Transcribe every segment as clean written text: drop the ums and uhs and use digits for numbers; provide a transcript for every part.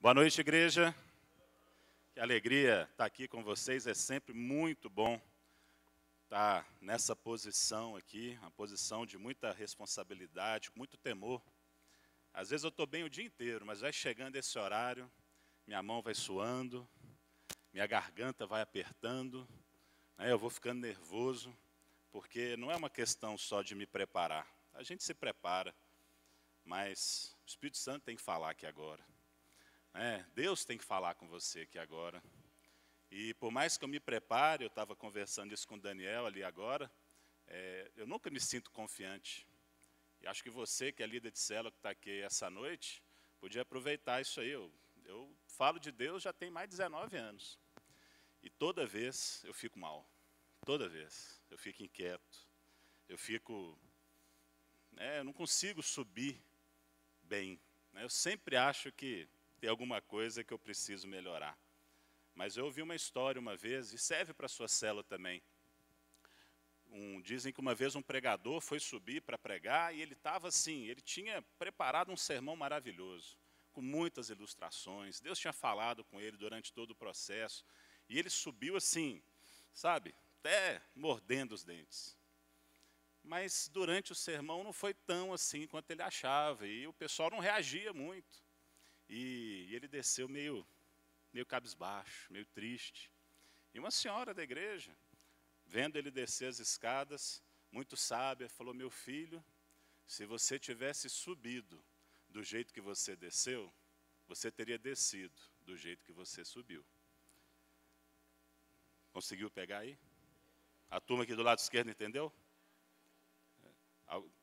Boa noite, igreja. Que alegria estar aqui com vocês. É sempre muito bom estar nessa posição aqui, uma posição de muita responsabilidade, com muito temor. Às vezes eu estou bem o dia inteiro, mas vai chegando esse horário, minha mão vai suando, minha garganta vai apertando, né? Eu vou ficando nervoso, porque não é uma questão só de me preparar. A gente se prepara, mas o Espírito Santo tem que falar aqui agora. Deus tem que falar com você aqui agora. E por mais que eu me prepare, eu estava conversando isso com o Daniel ali agora, eu nunca me sinto confiante. E acho que você, que é líder de célula, que está aqui essa noite, podia aproveitar isso aí. Eu falo de Deus já tem mais de 19 anos. E toda vez eu fico mal. Toda vez. Eu fico inquieto. Eu não consigo subir bem. Eu sempre acho que tem alguma coisa que eu preciso melhorar. Mas eu ouvi uma história uma vez, e serve para a sua célula também. Dizem que uma vez um pregador foi subir para pregar, e ele estava assim, ele tinha preparado um sermão maravilhoso, com muitas ilustrações. Deus tinha falado com ele durante todo o processo, e ele subiu assim, sabe, até mordendo os dentes. Mas durante o sermão não foi tão assim quanto ele achava, e o pessoal não reagia muito. E ele desceu meio cabisbaixo, meio triste. E uma senhora da igreja, vendo ele descer as escadas, muito sábia, falou: meu filho, se você tivesse subido do jeito que você desceu, você teria descido do jeito que você subiu. Conseguiu pegar aí? A turma aqui do lado esquerdo entendeu?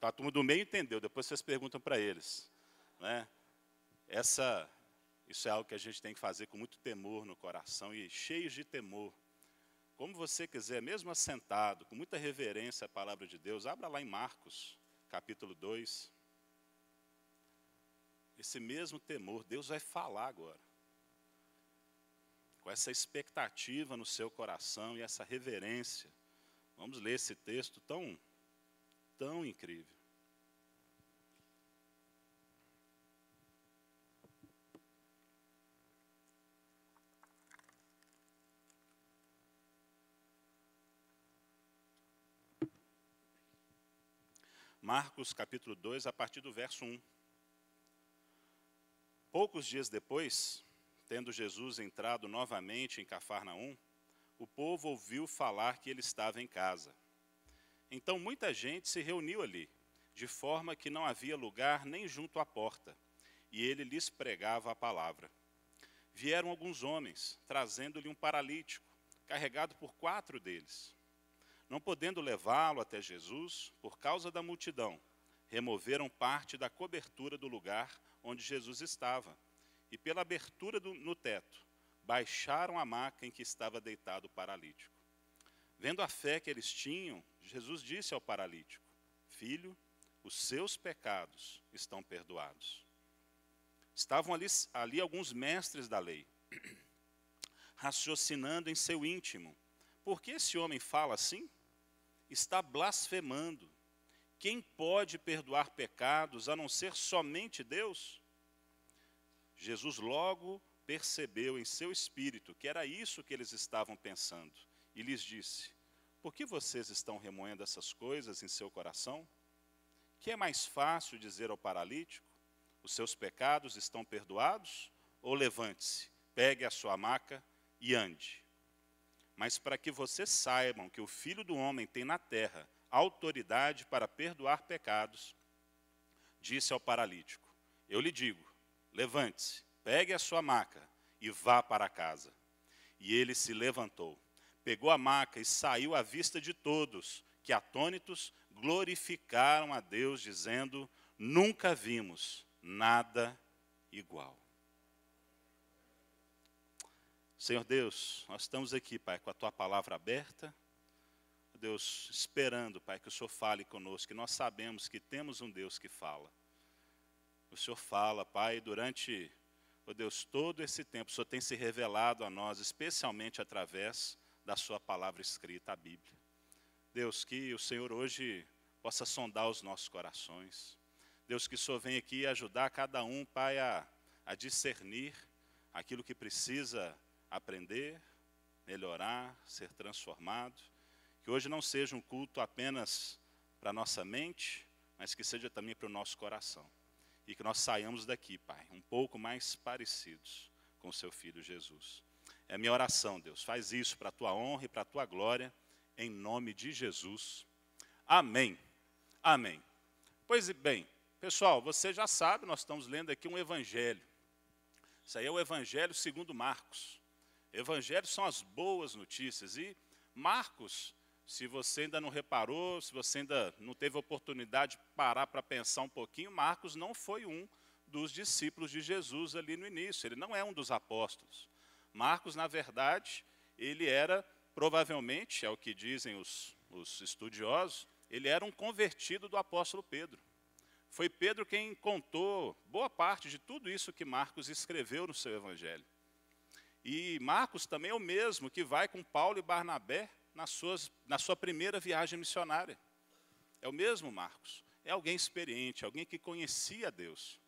A turma do meio entendeu, depois vocês perguntam para eles, né? Isso é algo que a gente tem que fazer com muito temor no coração e cheios de temor. Como você quiser, mesmo assentado, com muita reverência à palavra de Deus, abra lá em Marcos, capítulo 2. Esse mesmo temor, Deus vai falar agora. Com essa expectativa no seu coração e essa reverência. Vamos ler esse texto tão incrível. Marcos, capítulo 2, a partir do verso 1. Poucos dias depois, tendo Jesus entrado novamente em Cafarnaum, o povo ouviu falar que ele estava em casa. Então muita gente se reuniu ali, de forma que não havia lugar nem junto à porta, e ele lhes pregava a palavra. Vieram alguns homens, trazendo-lhe um paralítico, carregado por 4 deles. Não podendo levá-lo até Jesus, por causa da multidão, removeram parte da cobertura do lugar onde Jesus estava, e pela abertura no teto, baixaram a maca em que estava deitado o paralítico. Vendo a fé que eles tinham, Jesus disse ao paralítico: filho, os seus pecados estão perdoados. Estavam ali alguns mestres da lei, raciocinando em seu íntimo: por que esse homem fala assim? Está blasfemando. Quem pode perdoar pecados a não ser somente Deus? Jesus logo percebeu em seu espírito que era isso que eles estavam pensando e lhes disse: por que vocês estão remoendo essas coisas em seu coração? Que é mais fácil dizer ao paralítico: os seus pecados estão perdoados? Ou levante-se, pegue a sua maca e ande. Mas para que vocês saibam que o Filho do Homem tem na terra autoridade para perdoar pecados, disse ao paralítico: eu lhe digo, levante-se, pegue a sua maca e vá para casa. E ele se levantou, pegou a maca e saiu à vista de todos, que atônitos glorificaram a Deus, dizendo: nunca vimos nada igual. Senhor Deus, nós estamos aqui, Pai, com a Tua palavra aberta. Deus, esperando, Pai, que o Senhor fale conosco, que nós sabemos que temos um Deus que fala. O Senhor fala, Pai, durante, Deus, todo esse tempo, o Senhor tem se revelado a nós, especialmente através da Sua palavra escrita, a Bíblia. Deus, que o Senhor hoje possa sondar os nossos corações. Deus, que o Senhor venha aqui ajudar cada um, Pai, a discernir, aquilo que precisa aprender, melhorar, ser transformado. Que hoje não seja um culto apenas para a nossa mente, mas que seja também para o nosso coração. E que nós saiamos daqui, Pai, um pouco mais parecidos com o seu Filho Jesus. É a minha oração, Deus. Faz isso para a tua honra e para a tua glória, em nome de Jesus. Amém. Amém. Pois bem, pessoal, você já sabe, nós estamos lendo aqui um evangelho. Isso aí é o evangelho segundo Marcos. Evangelhos são as boas notícias. E Marcos, se você ainda não reparou, se você ainda não teve oportunidade de parar para pensar um pouquinho, Marcos não foi um dos discípulos de Jesus ali no início. Ele não é um dos apóstolos. Marcos, na verdade, ele era, provavelmente, é o que dizem os estudiosos, ele era um convertido do apóstolo Pedro. Foi Pedro quem contou boa parte de tudo isso que Marcos escreveu no seu evangelho. E Marcos também é o mesmo que vai com Paulo e Barnabé na sua primeira viagem missionária. É o mesmo Marcos. É alguém experiente, alguém que conhecia Deus.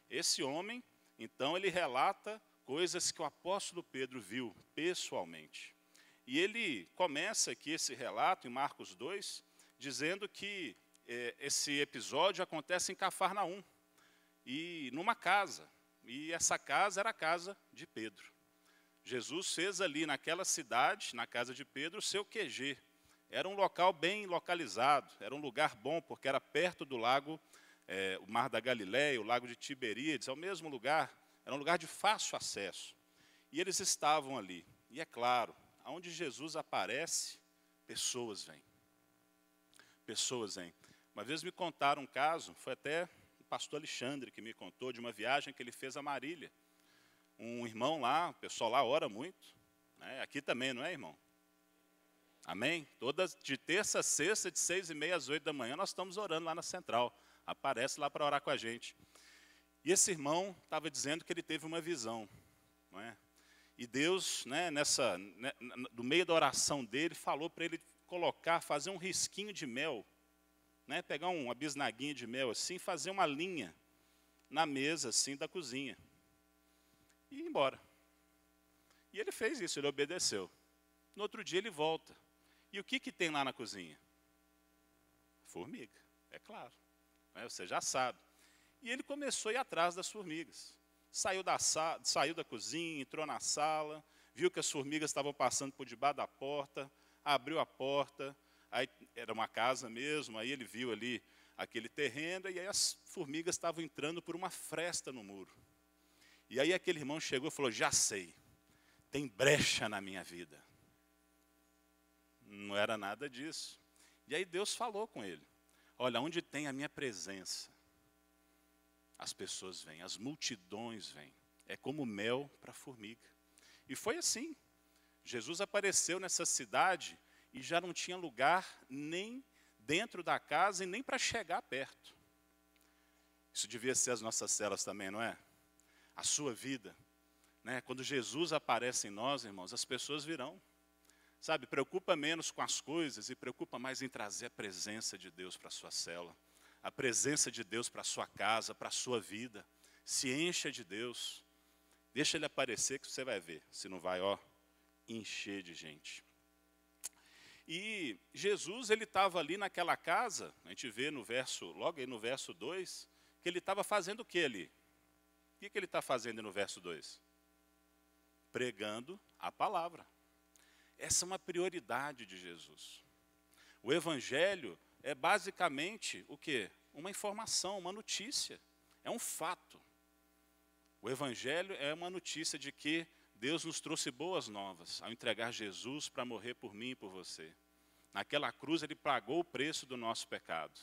Esse homem, então, ele relata coisas que o apóstolo Pedro viu pessoalmente. E ele começa aqui esse relato, em Marcos 2, dizendo que esse episódio acontece em Cafarnaum, e numa casa. E essa casa era a casa de Pedro. Jesus fez ali naquela cidade, na casa de Pedro, o seu QG. Era um local bem localizado, era um lugar bom, porque era perto do lago, o Mar da Galileia, o lago de Tiberíades, é o mesmo lugar, era um lugar de fácil acesso. E eles estavam ali. E é claro, onde Jesus aparece, pessoas vêm. Pessoas vêm. Uma vez me contaram um caso, foi até o pastor Alexandre que me contou, de uma viagem que ele fez a Marília. Um irmão lá, o pessoal lá ora muito, né? Aqui também, não é, irmão? Amém? De terça a sexta, de 6h30 às 8 da manhã, nós estamos orando lá na central. Aparece lá para orar com a gente. E esse irmão estava dizendo que ele teve uma visão, não é? E Deus, né, no meio da oração dele, falou para ele fazer um risquinho de mel, né, pegar uma bisnaguinha de mel assim, fazer uma linha na mesa assim da cozinha. E ir embora. E ele fez isso, ele obedeceu. No outro dia ele volta. E o que tem lá na cozinha? Formiga, é claro. Você já sabe. E ele começou a ir atrás das formigas. Saiu da cozinha, entrou na sala, viu que as formigas estavam passando por debaixo da porta, abriu a porta, aí era uma casa mesmo, aí ele viu ali aquele terreno, e aí as formigas estavam entrando por uma fresta no muro. E aí aquele irmão chegou e falou, já sei, tem brecha na minha vida. Não era nada disso. E aí Deus falou com ele, olha, onde tem a minha presença, as pessoas vêm, as multidões vêm. É como mel para a formiga. E foi assim. Jesus apareceu nessa cidade e já não tinha lugar nem dentro da casa e nem para chegar perto. Isso devia ser as nossas celas também, não é? A sua vida, né? Quando Jesus aparece em nós, irmãos, as pessoas virão. Sabe, preocupa menos com as coisas e preocupa mais em trazer a presença de Deus para a sua célula. A presença de Deus para a sua casa, para a sua vida. Se encha de Deus. Deixa Ele aparecer que você vai ver. Se não vai, encher de gente. E Jesus, ele estava ali naquela casa, a gente vê logo aí no verso 2, que ele estava fazendo o que ali? O que ele está fazendo no verso 2? Pregando a palavra. Essa é uma prioridade de Jesus. O evangelho é basicamente o quê? Uma informação, uma notícia. É um fato. O evangelho é uma notícia de que Deus nos trouxe boas novas ao entregar Jesus para morrer por mim e por você. Naquela cruz ele pagou o preço do nosso pecado.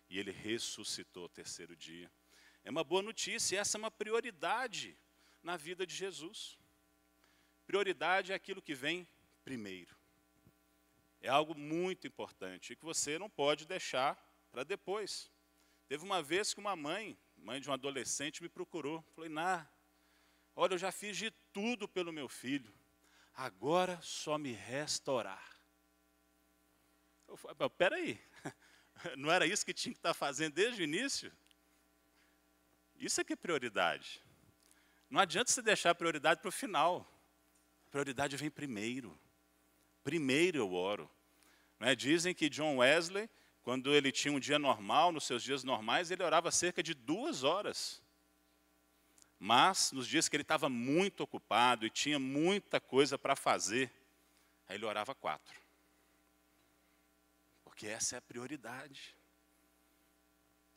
E ele ressuscitou ao terceiro dia. É uma boa notícia, e essa é uma prioridade na vida de Jesus. Prioridade é aquilo que vem primeiro. É algo muito importante, e que você não pode deixar para depois. Teve uma vez que uma mãe de um adolescente me procurou. Falei, olha, eu já fiz de tudo pelo meu filho. Agora só me resta orar. Eu falei, peraí, não era isso que tinha que estar fazendo desde o início? Isso é que é prioridade. Não adianta você deixar a prioridade para o final. A prioridade vem primeiro. Primeiro eu oro. Não é? Dizem que John Wesley, quando ele tinha um dia normal, nos seus dias normais, ele orava cerca de 2 horas. Mas, nos dias que ele estava muito ocupado e tinha muita coisa para fazer, aí ele orava 4. Porque essa é a prioridade.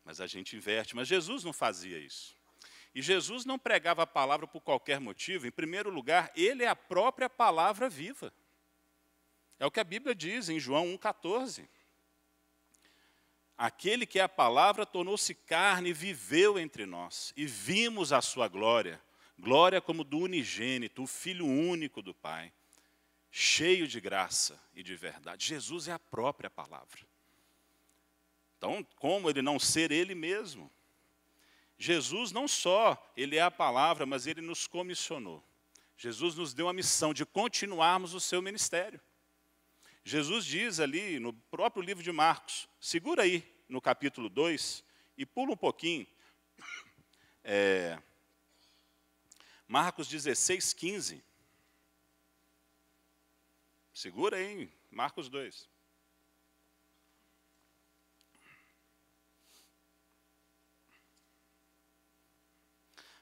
Mas a gente inverte. Mas Jesus não fazia isso. E Jesus não pregava a palavra por qualquer motivo. Em primeiro lugar, ele é a própria palavra viva. É o que a Bíblia diz em João 1,14. Aquele que é a palavra tornou-se carne e viveu entre nós. E vimos a sua glória. Glória como do unigênito, o Filho único do Pai. Cheio de graça e de verdade. Jesus é a própria palavra. Então, como ele não ser ele mesmo? Jesus não só, ele é a palavra, mas ele nos comissionou. Jesus nos deu a missão de continuarmos o seu ministério. Jesus diz ali no próprio livro de Marcos, segura aí no capítulo 2 e pula um pouquinho. Marcos 16:15. Segura aí, Marcos 2.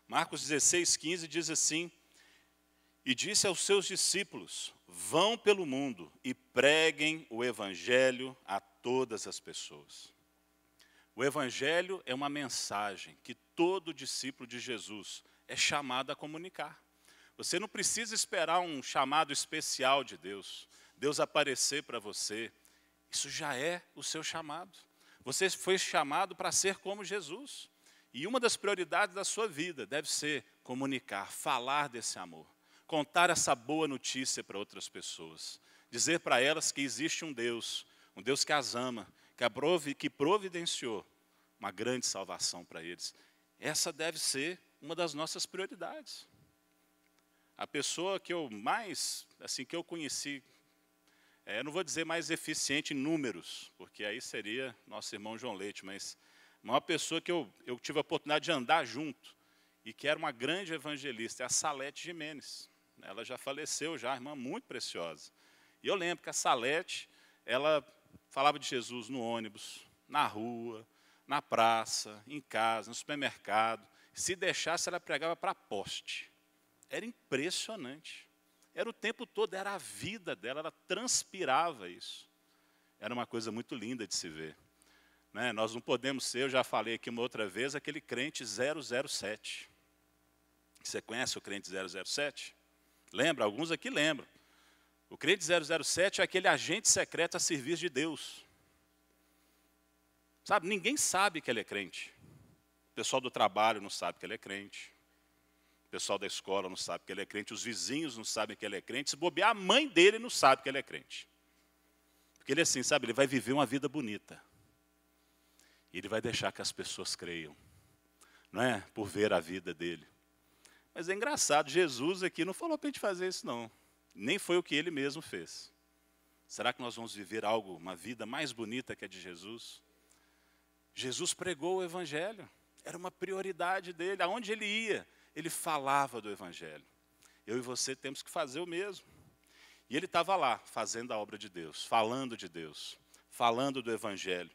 Marcos 16:15 diz assim: e disse aos seus discípulos, vão pelo mundo e preguem o evangelho a todas as pessoas. O evangelho é uma mensagem que todo discípulo de Jesus é chamado a comunicar. Você não precisa esperar um chamado especial de Deus, Deus aparecer para você. Isso já é o seu chamado. Você foi chamado para ser como Jesus. E uma das prioridades da sua vida deve ser comunicar, falar desse amor, contar essa boa notícia para outras pessoas, dizer para elas que existe um Deus que as ama, que providenciou uma grande salvação para eles. Essa deve ser uma das nossas prioridades. A pessoa que eu mais, assim, que eu conheci, eu não vou dizer mais eficiente em números, porque aí seria nosso irmão João Leite, mas uma pessoa que eu tive a oportunidade de andar junto, e que era uma grande evangelista, é a Salete Jimenez. Ela já faleceu, já, irmã muito preciosa. E eu lembro que a Salete, ela falava de Jesus no ônibus, na rua, na praça, em casa, no supermercado. Se deixasse, ela pregava para poste. Era impressionante. Era o tempo todo, era a vida dela, ela transpirava isso. Era uma coisa muito linda de se ver. Né? Nós não podemos ser, eu já falei aqui uma outra vez, aquele crente 007. Você conhece o crente 007? Lembra? Alguns aqui lembram. O crente 007 é aquele agente secreto a serviço de Deus. Sabe, ninguém sabe que ele é crente. O pessoal do trabalho não sabe que ele é crente. O pessoal da escola não sabe que ele é crente. Os vizinhos não sabem que ele é crente. Se bobear, a mãe dele não sabe que ele é crente. Porque ele é assim, sabe, ele vai viver uma vida bonita. E ele vai deixar que as pessoas creiam. Não é? Por ver a vida dele. Mas é engraçado, Jesus aqui não falou para a gente fazer isso, não. Nem foi o que ele mesmo fez. Será que nós vamos viver algo, uma vida mais bonita que a de Jesus? Jesus pregou o evangelho. Era uma prioridade dele. Aonde ele ia, ele falava do evangelho. Eu e você temos que fazer o mesmo. E ele estava lá, fazendo a obra de Deus, falando do evangelho.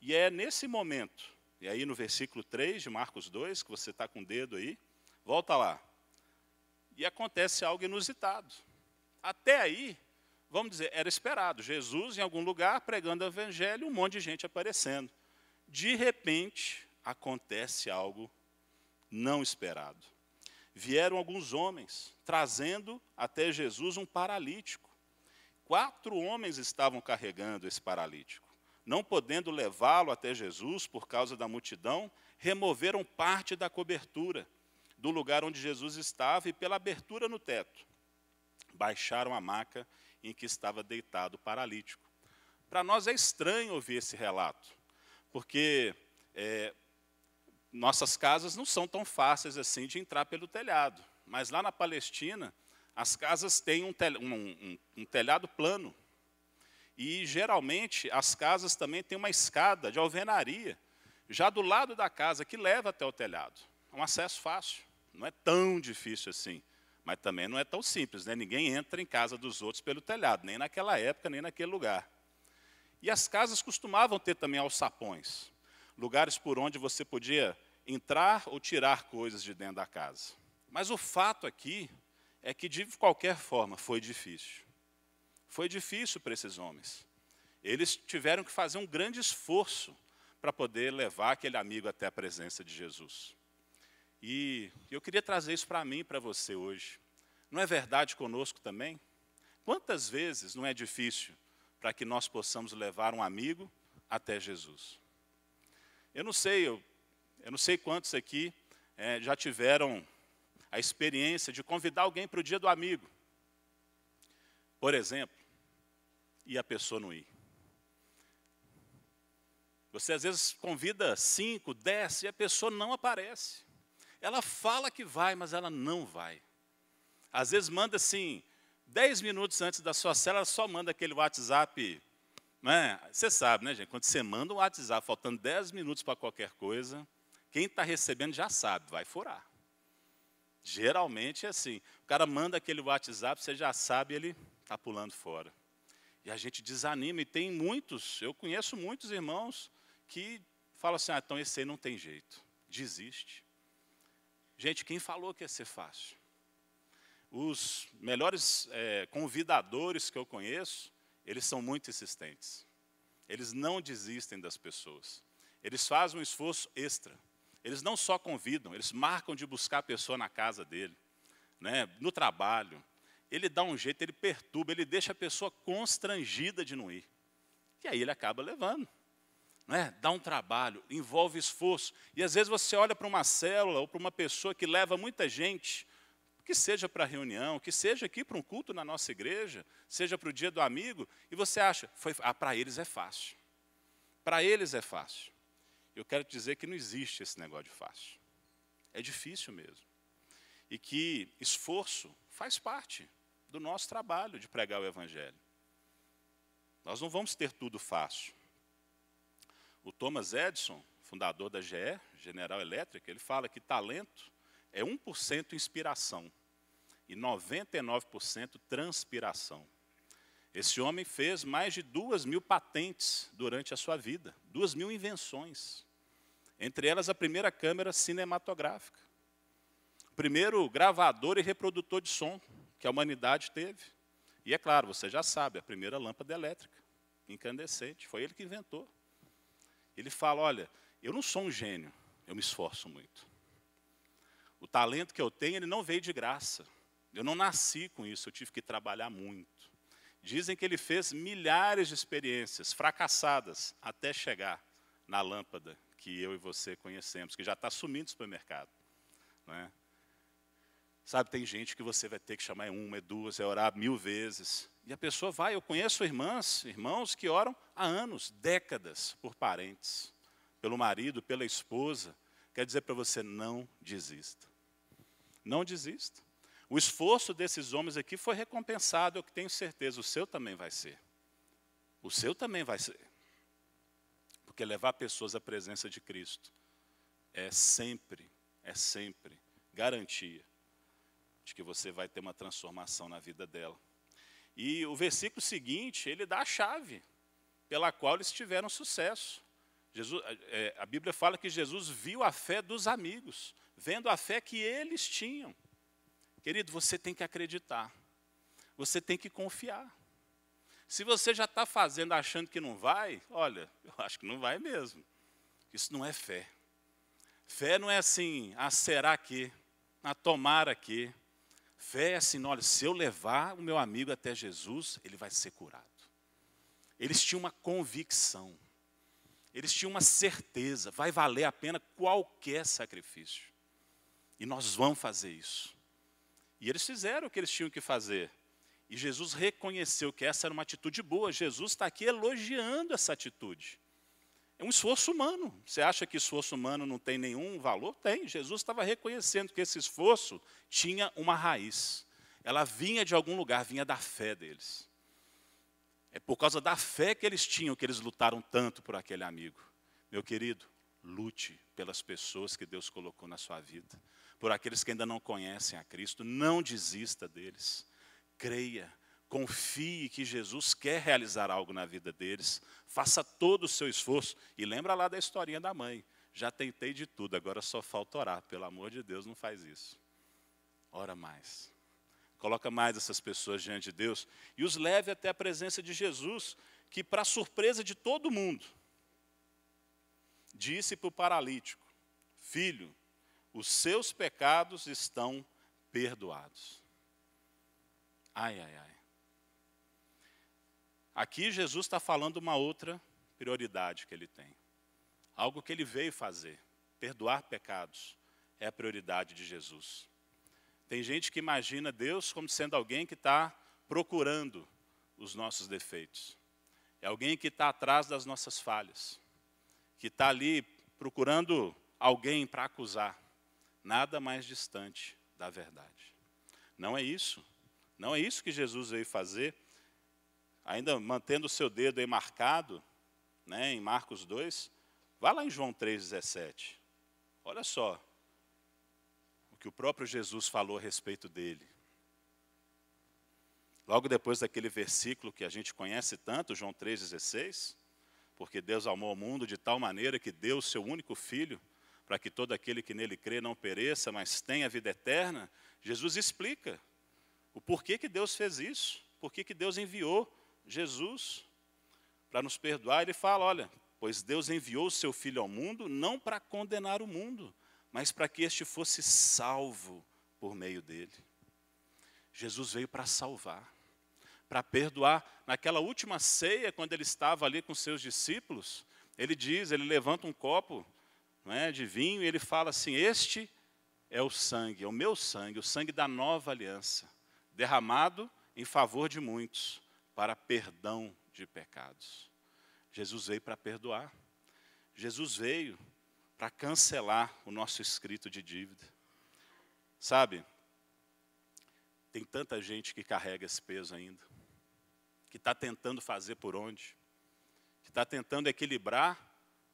E é nesse momento, e aí no versículo 3 de Marcos 2, que você está com o dedo aí, volta lá. E acontece algo inusitado. Até aí, vamos dizer, era esperado. Jesus em algum lugar pregando o evangelho, um monte de gente aparecendo. De repente, acontece algo não esperado. Vieram alguns homens, trazendo até Jesus um paralítico. 4 homens estavam carregando esse paralítico. Não podendo levá-lo até Jesus por causa da multidão, removeram parte da cobertura do lugar onde Jesus estava e pela abertura no teto, baixaram a maca em que estava deitado o paralítico. Para nós é estranho ouvir esse relato, porque nossas casas não são tão fáceis assim de entrar pelo telhado. Mas lá na Palestina, as casas têm um telhado plano. E, geralmente, as casas também têm uma escada de alvenaria, já do lado da casa, que leva até o telhado. É um acesso fácil. não é tão difícil assim. Mas também não é tão simples, né? Ninguém entra em casa dos outros pelo telhado, nem naquela época, nem naquele lugar. E as casas costumavam ter também alçapões, lugares por onde você podia entrar ou tirar coisas de dentro da casa. Mas o fato aqui é que, de qualquer forma, foi difícil. Foi difícil para esses homens. Eles tiveram que fazer um grande esforço para poder levar aquele amigo até a presença de Jesus. E eu queria trazer isso para mim e para você hoje. Não é verdade conosco também? Quantas vezes não é difícil para que nós possamos levar um amigo até Jesus? Eu não sei quantos aqui já tiveram a experiência de convidar alguém para o dia do amigo, por exemplo, e a pessoa não ir. Você às vezes convida 5, 10 e a pessoa não aparece. Ela fala que vai, mas ela não vai. Às vezes manda assim, 10 minutos antes da sua cela, ela só manda aquele WhatsApp. Né? Você sabe, né, gente? Quando você manda um WhatsApp faltando 10 minutos para qualquer coisa, quem está recebendo já sabe, vai furar. Geralmente é assim. O cara manda aquele WhatsApp, você já sabe, ele está pulando fora. E a gente desanima, e tem muitos, eu conheço muitos irmãos que falam assim, então esse aí não tem jeito, desiste. Gente, quem falou que ia ser fácil? Os melhores convidadores que eu conheço, eles são muito insistentes. Eles não desistem das pessoas. Eles fazem um esforço extra. Eles não só convidam, eles marcam de buscar a pessoa na casa dele, né, no trabalho. Ele dá um jeito, ele perturba, ele deixa a pessoa constrangida de não ir. E aí ele acaba levando. Né? Dá um trabalho, envolve esforço. E às vezes você olha para uma célula ou para uma pessoa que leva muita gente, que seja para a reunião, que seja aqui para um culto na nossa igreja, seja para o dia do amigo, e você acha, para eles é fácil. Para eles é fácil. Eu quero te dizer que não existe esse negócio de fácil. É difícil mesmo. E que esforço faz parte do nosso trabalho de pregar o Evangelho. Nós não vamos ter tudo fácil. O Thomas Edison, fundador da GE, General Electric, ele fala que talento é 1% inspiração e 99% transpiração. Esse homem fez mais de 2.000 patentes durante a sua vida, 2.000 invenções. Entre elas, a primeira câmera cinematográfica. O primeiro gravador e reprodutor de som que a humanidade teve. E é claro, você já sabe, a primeira lâmpada elétrica, incandescente, foi ele que inventou. Ele fala, olha, eu não sou um gênio, eu me esforço muito. O talento que eu tenho, ele não veio de graça. Eu não nasci com isso, eu tive que trabalhar muito. Dizem que ele fez milhares de experiências fracassadas até chegar na lâmpada que eu e você conhecemos, que já está sumindo do supermercado. Não é? Sabe, tem gente que você vai ter que chamar uma, duas, orar 1000 vezes. E a pessoa vai, eu conheço irmãos que oram há anos, décadas, por parentes, pelo marido, pela esposa. Quer dizer para você, não desista. Não desista. O esforço desses homens aqui foi recompensado, eu tenho certeza, o seu também vai ser. O seu também vai ser. Porque levar pessoas à presença de Cristo é sempre garantia de que você vai ter uma transformação na vida dela. E o versículo seguinte, ele dá a chave pela qual eles tiveram sucesso. A Bíblia fala que Jesus viu a fé dos amigos, vendo a fé que eles tinham. Querido, você tem que acreditar, você tem que confiar. Se você já está fazendo achando que não vai, olha, eu acho que não vai mesmo. Isso não é fé. Fé não é assim, será que, tomara que. Fé é assim, olha, se eu levar o meu amigo até Jesus, ele vai ser curado. Eles tinham uma convicção, eles tinham uma certeza, vai valer a pena qualquer sacrifício. E nós vamos fazer isso. E eles fizeram o que eles tinham que fazer. E Jesus reconheceu que essa era uma atitude boa. Jesus está aqui elogiando essa atitude. É um esforço humano. Você acha que esforço humano não tem nenhum valor? Tem. Jesus estava reconhecendo que esse esforço tinha uma raiz. Ela vinha de algum lugar, vinha da fé deles. É por causa da fé que eles tinham que eles lutaram tanto por aquele amigo. Meu querido, lute pelas pessoas que Deus colocou na sua vida. por aqueles que ainda não conhecem a Cristo. Não desista deles. Creia, confie que Jesus quer realizar algo na vida deles. Faça todo o seu esforço. E lembra lá da historinha da mãe. Já tentei de tudo, agora só falta orar. Pelo amor de Deus, não faz isso. Ora mais. Coloca mais essas pessoas diante de Deus e os leve até a presença de Jesus, que, para surpresa de todo mundo, disse para o paralítico: filho, os seus pecados estão perdoados. Ai, ai, ai. Aqui Jesus está falando uma outra prioridade que ele tem. Algo que ele veio fazer. Perdoar pecados é a prioridade de Jesus. Tem gente que imagina Deus como sendo alguém que está procurando os nossos defeitos. É alguém que está atrás das nossas falhas. Que está ali procurando alguém para acusar. Nada mais distante da verdade. Não é isso. Não é isso que Jesus veio fazer. Ainda mantendo o seu dedo aí marcado, né, em Marcos 2, vá lá em João 3,17. Olha só o que o próprio Jesus falou a respeito dele. Logo depois daquele versículo que a gente conhece tanto, João 3,16, porque Deus amou o mundo de tal maneira que deu o seu único Filho, para que todo aquele que nele crê não pereça, mas tenha a vida eterna. Jesus explica o porquê que Deus fez isso, porquê que Deus enviou Jesus para nos perdoar. Ele fala, olha, pois Deus enviou o seu Filho ao mundo, não para condenar o mundo, mas para que este fosse salvo por meio dele. Jesus veio para salvar, para perdoar. Naquela última ceia, quando ele estava ali com seus discípulos, ele levanta um copo, não é, de vinho, e ele fala assim: este é o sangue, é o meu sangue, o sangue da nova aliança, derramado em favor de muitos, para perdão de pecados. Jesus veio para perdoar. Jesus veio para cancelar o nosso escrito de dívida. Sabe, tem tanta gente que carrega esse peso ainda, que está tentando fazer por onde, que está tentando equilibrar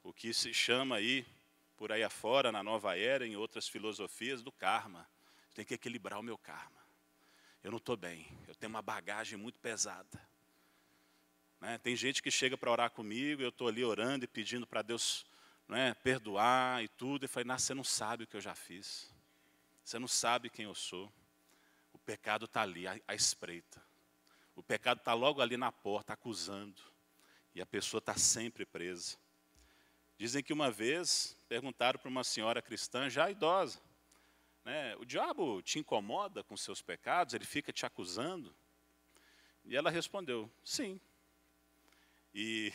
o que se chama aí, por aí afora, na nova era, em outras filosofias, do karma. Tem que equilibrar o meu karma. Eu não estou bem, eu tenho uma bagagem muito pesada. Né? Tem gente que chega para orar comigo, eu estou ali orando e pedindo para Deus, né, perdoar e tudo, e fala: você não sabe o que eu já fiz, você não sabe quem eu sou. O pecado está ali, à espreita. O pecado está logo ali na porta, acusando, e a pessoa está sempre presa. Dizem que uma vez perguntaram para uma senhora cristã, já idosa, né, o diabo te incomoda com seus pecados, ele fica te acusando? E ela respondeu, sim. E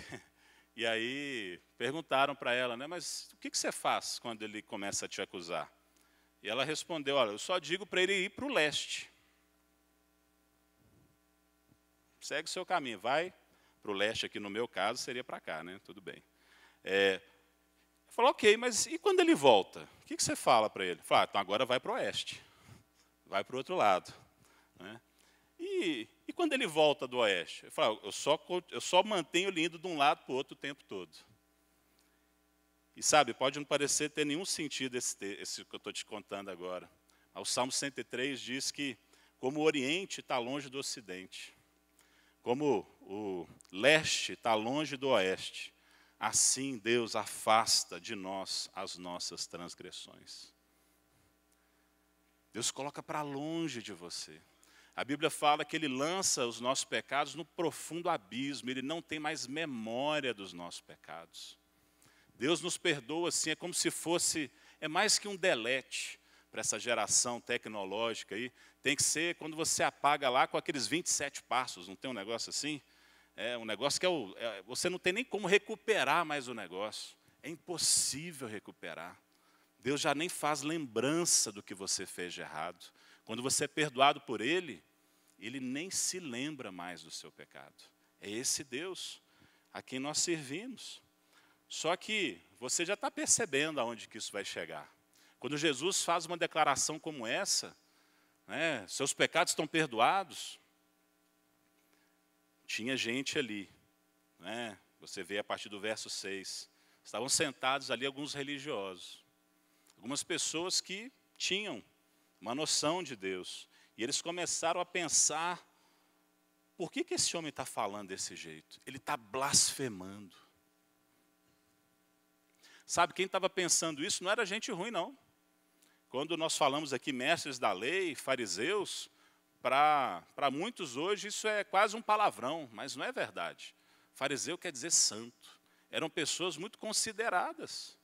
aí perguntaram para ela, né, mas o que você faz quando ele começa a te acusar? E ela respondeu, olha, eu só digo para ele ir para o leste. Segue o seu caminho, vai para o leste, aqui no meu caso seria para cá, né? Tudo bem. Falou, ok, mas e quando ele volta? O que você fala para ele? Fala, então agora vai para o oeste, vai para o outro lado. Né? E quando ele volta do oeste? Ele fala, eu só mantenho ele indo de um lado para o outro o tempo todo. E sabe, pode não parecer ter nenhum sentido esse que eu estou te contando agora. O Salmo 103 diz que como o Oriente está longe do Ocidente, como o leste está longe do oeste, assim Deus afasta de nós as nossas transgressões. Deus coloca para longe de você. A Bíblia fala que Ele lança os nossos pecados no profundo abismo, Ele não tem mais memória dos nossos pecados. Deus nos perdoa assim, é como se fosse, é mais que um delete para essa geração tecnológica aí. Tem que ser quando você apaga lá com aqueles 27 passos, não tem um negócio assim? É um negócio que você não tem nem como recuperar mais o negócio. É impossível recuperar. Deus já nem faz lembrança do que você fez de errado. Quando você é perdoado por Ele, Ele nem se lembra mais do seu pecado. É esse Deus a quem nós servimos. Só que você já está percebendo aonde que isso vai chegar. Quando Jesus faz uma declaração como essa, né, seus pecados estão perdoados, tinha gente ali, né, você vê a partir do verso 6, estavam sentados ali alguns religiosos, algumas pessoas que tinham uma noção de Deus. E eles começaram a pensar, por que esse homem está falando desse jeito? Ele está blasfemando. Sabe, quem estava pensando isso não era gente ruim, não. Quando nós falamos aqui mestres da lei, fariseus, para muitos hoje isso é quase um palavrão, mas não é verdade. Fariseu quer dizer santo. Eram pessoas muito consideradas.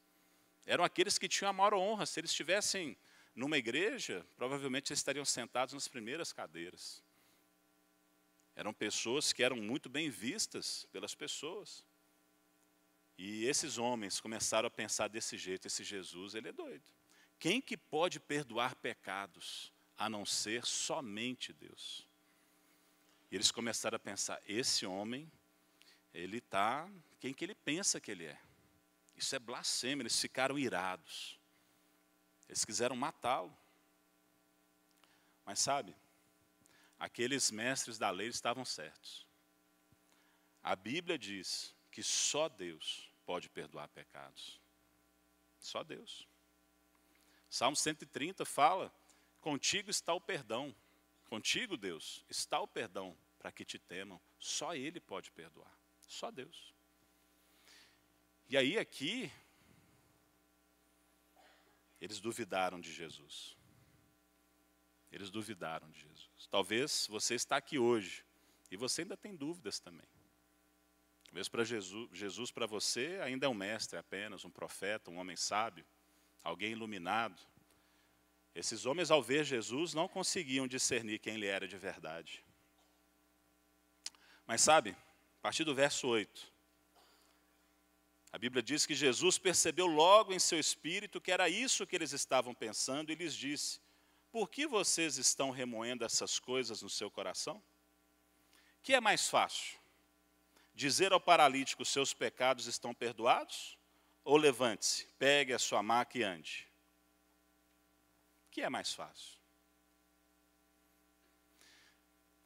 Eram aqueles que tinham a maior honra. Se eles estivessem numa igreja, provavelmente eles estariam sentados nas primeiras cadeiras. Eram pessoas que eram muito bem vistas pelas pessoas. E esses homens começaram a pensar desse jeito, esse Jesus, ele é doido. Quem que pode perdoar pecados, a não ser somente Deus? E eles começaram a pensar, esse homem, ele está, quem que ele pensa que ele é? Isso é blasfêmia, eles ficaram irados. Eles quiseram matá-lo. Mas sabe, aqueles mestres da lei estavam certos. A Bíblia diz que só Deus pode perdoar pecados. Só Deus. Salmo 130 fala, contigo está o perdão. Contigo, Deus, está o perdão para que te temam. Só Ele pode perdoar. Só Deus. E aí aqui, eles duvidaram de Jesus. Eles duvidaram de Jesus. Talvez você está aqui hoje e você ainda tem dúvidas também. Talvez para Jesus para você ainda é um mestre apenas, um profeta, um homem sábio, alguém iluminado. Esses homens, ao ver Jesus, não conseguiam discernir quem ele era de verdade. Mas sabe, a partir do verso 8, a Bíblia diz que Jesus percebeu logo em seu espírito que era isso que eles estavam pensando e lhes disse, por que vocês estão remoendo essas coisas no seu coração? Que é mais fácil? Dizer ao paralítico, seus pecados estão perdoados? Ou levante-se, pegue a sua maca e ande? O que é mais fácil?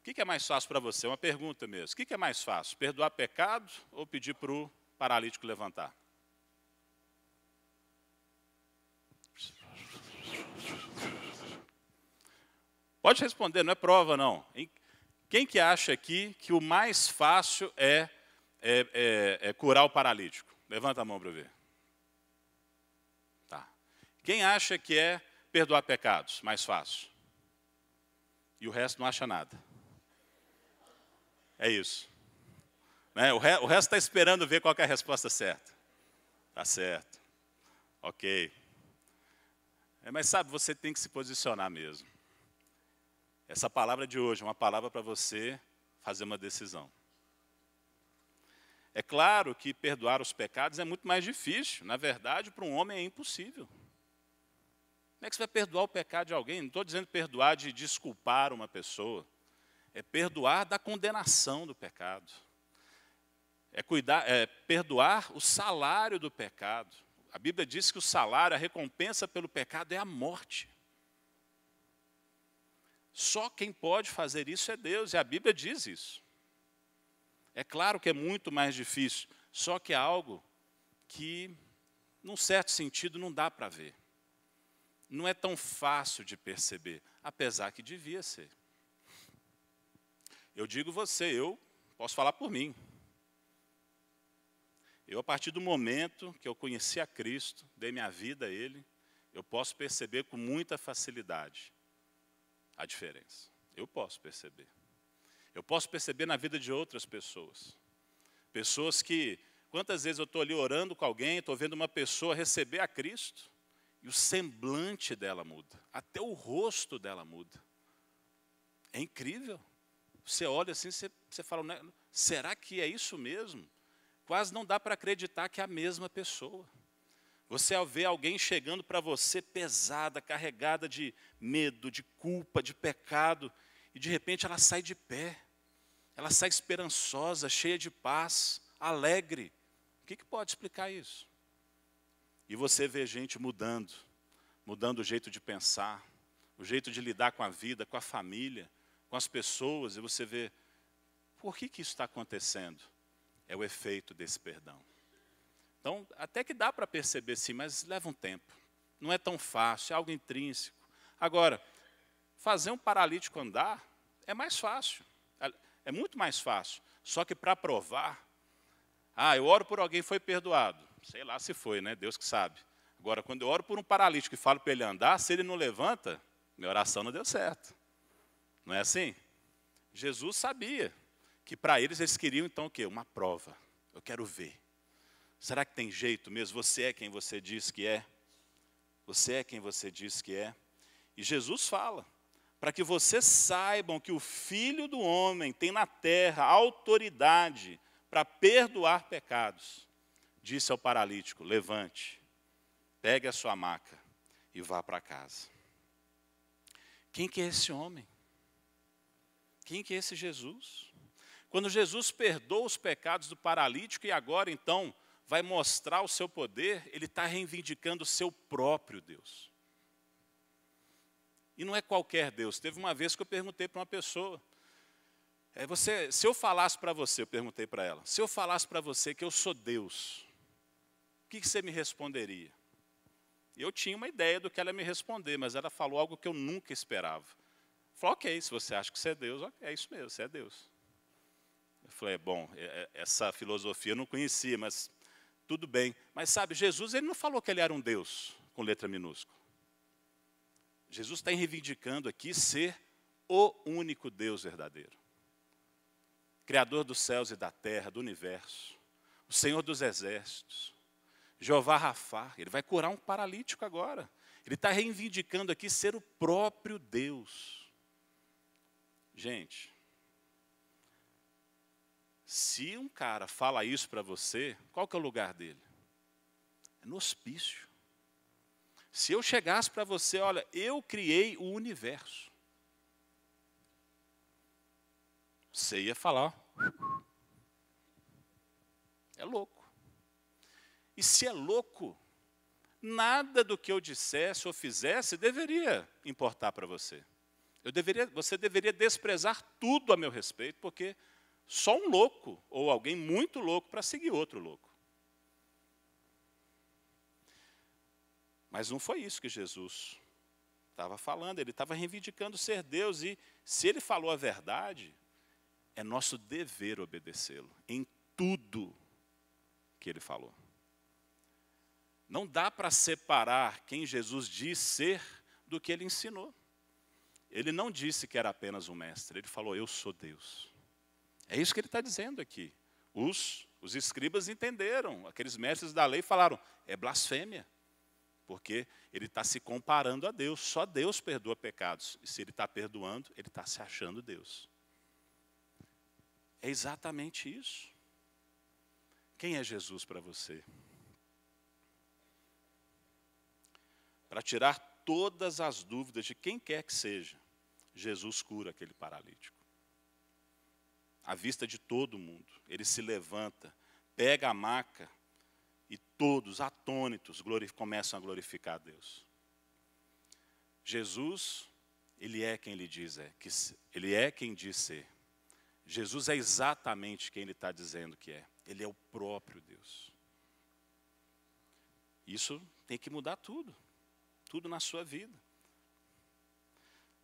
O que é mais fácil para você? É uma pergunta mesmo. O que é mais fácil? Perdoar pecado ou pedir para o paralítico levantar? Pode responder, não é prova não. Quem que acha aqui que o mais fácil é curar o paralítico? Levanta a mão para eu ver. Tá. Quem acha que é perdoar pecados? Mais fácil. E o resto não acha nada. É isso. Né? O resto está esperando ver qual que é a resposta certa. Tá certo. Ok. Mas sabe, você tem que se posicionar mesmo. Essa palavra de hoje é uma palavra para você fazer uma decisão. É claro que perdoar os pecados é muito mais difícil. Na verdade, para um homem é impossível. Como é que você vai perdoar o pecado de alguém? Não estou dizendo perdoar de desculpar uma pessoa. É perdoar da condenação do pecado. É perdoar o salário do pecado. A Bíblia diz que o salário, a recompensa pelo pecado é a morte. Só quem pode fazer isso é Deus, e a Bíblia diz isso. É claro que é muito mais difícil, só que é algo que, num certo sentido, não dá para ver. Não é tão fácil de perceber, apesar que devia ser. Eu digo você, eu posso falar por mim. Eu, a partir do momento que eu conheci a Cristo, dei minha vida a Ele, eu posso perceber com muita facilidade a diferença. Eu posso perceber. Eu posso perceber na vida de outras pessoas. Pessoas que, quantas vezes eu estou ali orando com alguém, estou vendo uma pessoa receber a Cristo, e o semblante dela muda, até o rosto dela muda. É incrível. Você olha assim, você fala, será que é isso mesmo? Quase não dá para acreditar que é a mesma pessoa. Você ao ver alguém chegando para você pesada, carregada de medo, de culpa, de pecado, e de repente ela sai de pé, ela sai esperançosa, cheia de paz, alegre. O que pode explicar isso? E você vê gente mudando o jeito de pensar, o jeito de lidar com a vida, com a família, com as pessoas, e você vê, por que isso está acontecendo? É o efeito desse perdão. Então, até que dá para perceber sim, mas leva um tempo. Não é tão fácil, é algo intrínseco. Agora, fazer um paralítico andar é mais fácil. É muito mais fácil. Só que para provar, eu oro por alguém e foi perdoado. Sei lá se foi, né? Deus que sabe. Agora, quando eu oro por um paralítico e falo para ele andar, se ele não levanta, minha oração não deu certo. Não é assim? Jesus sabia que para eles queriam então o quê? Uma prova. Eu quero ver. Será que tem jeito mesmo? Você é quem você diz que é? Você é quem você diz que é? E Jesus fala, para que vocês saibam que o Filho do Homem tem na terra autoridade para perdoar pecados. Disse ao paralítico, levante, pegue a sua maca e vá para casa. Quem que é esse homem? Quem que é esse Jesus? Quando Jesus perdoa os pecados do paralítico e agora então vai mostrar o seu poder, ele está reivindicando o seu próprio Deus. E não é qualquer Deus. Teve uma vez que eu perguntei para uma pessoa, se eu falasse para você, eu perguntei para ela, se eu falasse para você que eu sou Deus, o que você me responderia? Eu tinha uma ideia do que ela ia me responder, mas ela falou algo que eu nunca esperava. Falou, ok, se você acha que você é Deus, é isso mesmo, você é Deus. Eu falei, bom, essa filosofia eu não conhecia, mas tudo bem. Mas sabe, Jesus ele não falou que ele era um Deus, com letra minúscula. Jesus está reivindicando aqui ser o único Deus verdadeiro. Criador dos céus e da terra, do universo. O Senhor dos exércitos. Jeová Rafá, ele vai curar um paralítico agora. Ele está reivindicando aqui ser o próprio Deus. Gente, se um cara fala isso para você, qual que é o lugar dele? É no hospício. Se eu chegasse para você, olha, eu criei o universo. Você ia falar, é louco. E se é louco, nada do que eu dissesse ou fizesse deveria importar para você. Você deveria desprezar tudo a meu respeito, porque só um louco, ou alguém muito louco, para seguir outro louco. Mas não foi isso que Jesus estava falando, ele estava reivindicando ser Deus, e se ele falou a verdade, é nosso dever obedecê-lo, em tudo que ele falou. Não dá para separar quem Jesus diz ser do que ele ensinou. Ele não disse que era apenas um mestre, ele falou, eu sou Deus. É isso que ele está dizendo aqui. Os escribas entenderam, aqueles mestres da lei falaram, é blasfêmia. Porque ele está se comparando a Deus, só Deus perdoa pecados. E se ele está perdoando, ele está se achando Deus. É exatamente isso. Quem é Jesus para você? Para tirar todas as dúvidas de quem quer que seja, Jesus cura aquele paralítico. À vista de todo mundo, ele se levanta, pega a maca e todos, atônitos, começam a glorificar a Deus. Jesus, ele é quem ele diz ele é quem diz ser. Jesus é exatamente quem ele está dizendo que é. Ele é o próprio Deus. Isso tem que mudar tudo. Tudo na sua vida.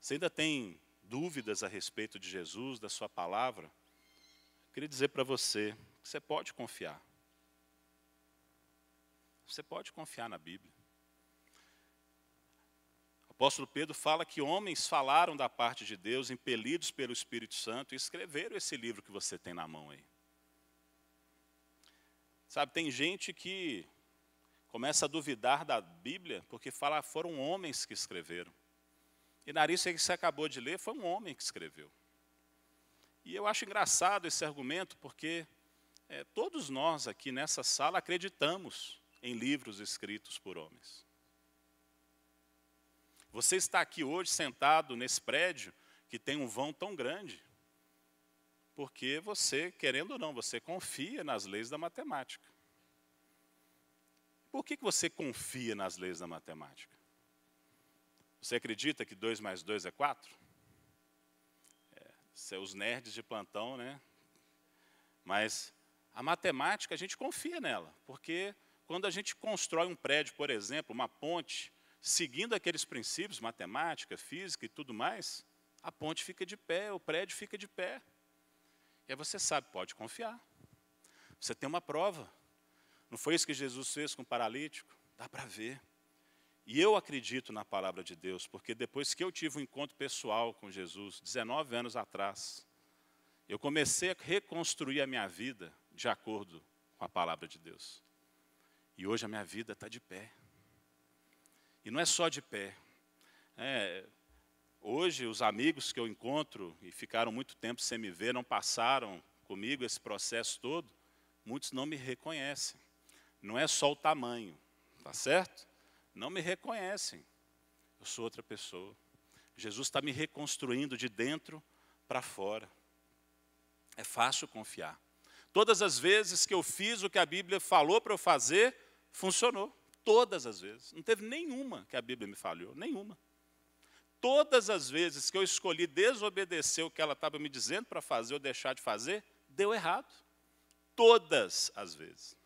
Você ainda tem dúvidas a respeito de Jesus, da sua palavra? Eu queria dizer para você que você pode confiar. Você pode confiar na Bíblia. O apóstolo Pedro fala que homens falaram da parte de Deus, impelidos pelo Espírito Santo, e escreveram esse livro que você tem na mão aí. Sabe, tem gente que começa a duvidar da Bíblia, porque fala, foram homens que escreveram. E na lista que você acabou de ler, foi um homem que escreveu. E eu acho engraçado esse argumento, porque todos nós aqui nessa sala acreditamos em livros escritos por homens. Você está aqui hoje sentado nesse prédio que tem um vão tão grande, porque você, querendo ou não, você confia nas leis da matemática. Por que você confia nas leis da matemática? Você acredita que 2 mais 2 é 4? São os nerds de plantão, né? Mas a matemática, a gente confia nela, porque quando a gente constrói um prédio, por exemplo, uma ponte, seguindo aqueles princípios, matemática, física e tudo mais, a ponte fica de pé, o prédio fica de pé. E aí você sabe, pode confiar. Você tem uma prova. Não foi isso que Jesus fez com o paralítico? Dá para ver. E eu acredito na palavra de Deus, porque depois que eu tive um encontro pessoal com Jesus, 19 anos atrás, eu comecei a reconstruir a minha vida de acordo com a palavra de Deus. E hoje a minha vida está de pé. E não é só de pé. Hoje, os amigos que eu encontro e ficaram muito tempo sem me ver, não passaram comigo esse processo todo, muitos não me reconhecem. Não é só o tamanho, tá certo? Não me reconhecem. Eu sou outra pessoa. Jesus está me reconstruindo de dentro para fora. É fácil confiar. Todas as vezes que eu fiz o que a Bíblia falou para eu fazer, funcionou. Todas as vezes. Não teve nenhuma que a Bíblia me falhou, nenhuma. Todas as vezes que eu escolhi desobedecer o que ela estava me dizendo para fazer ou deixar de fazer, deu errado. Todas as vezes.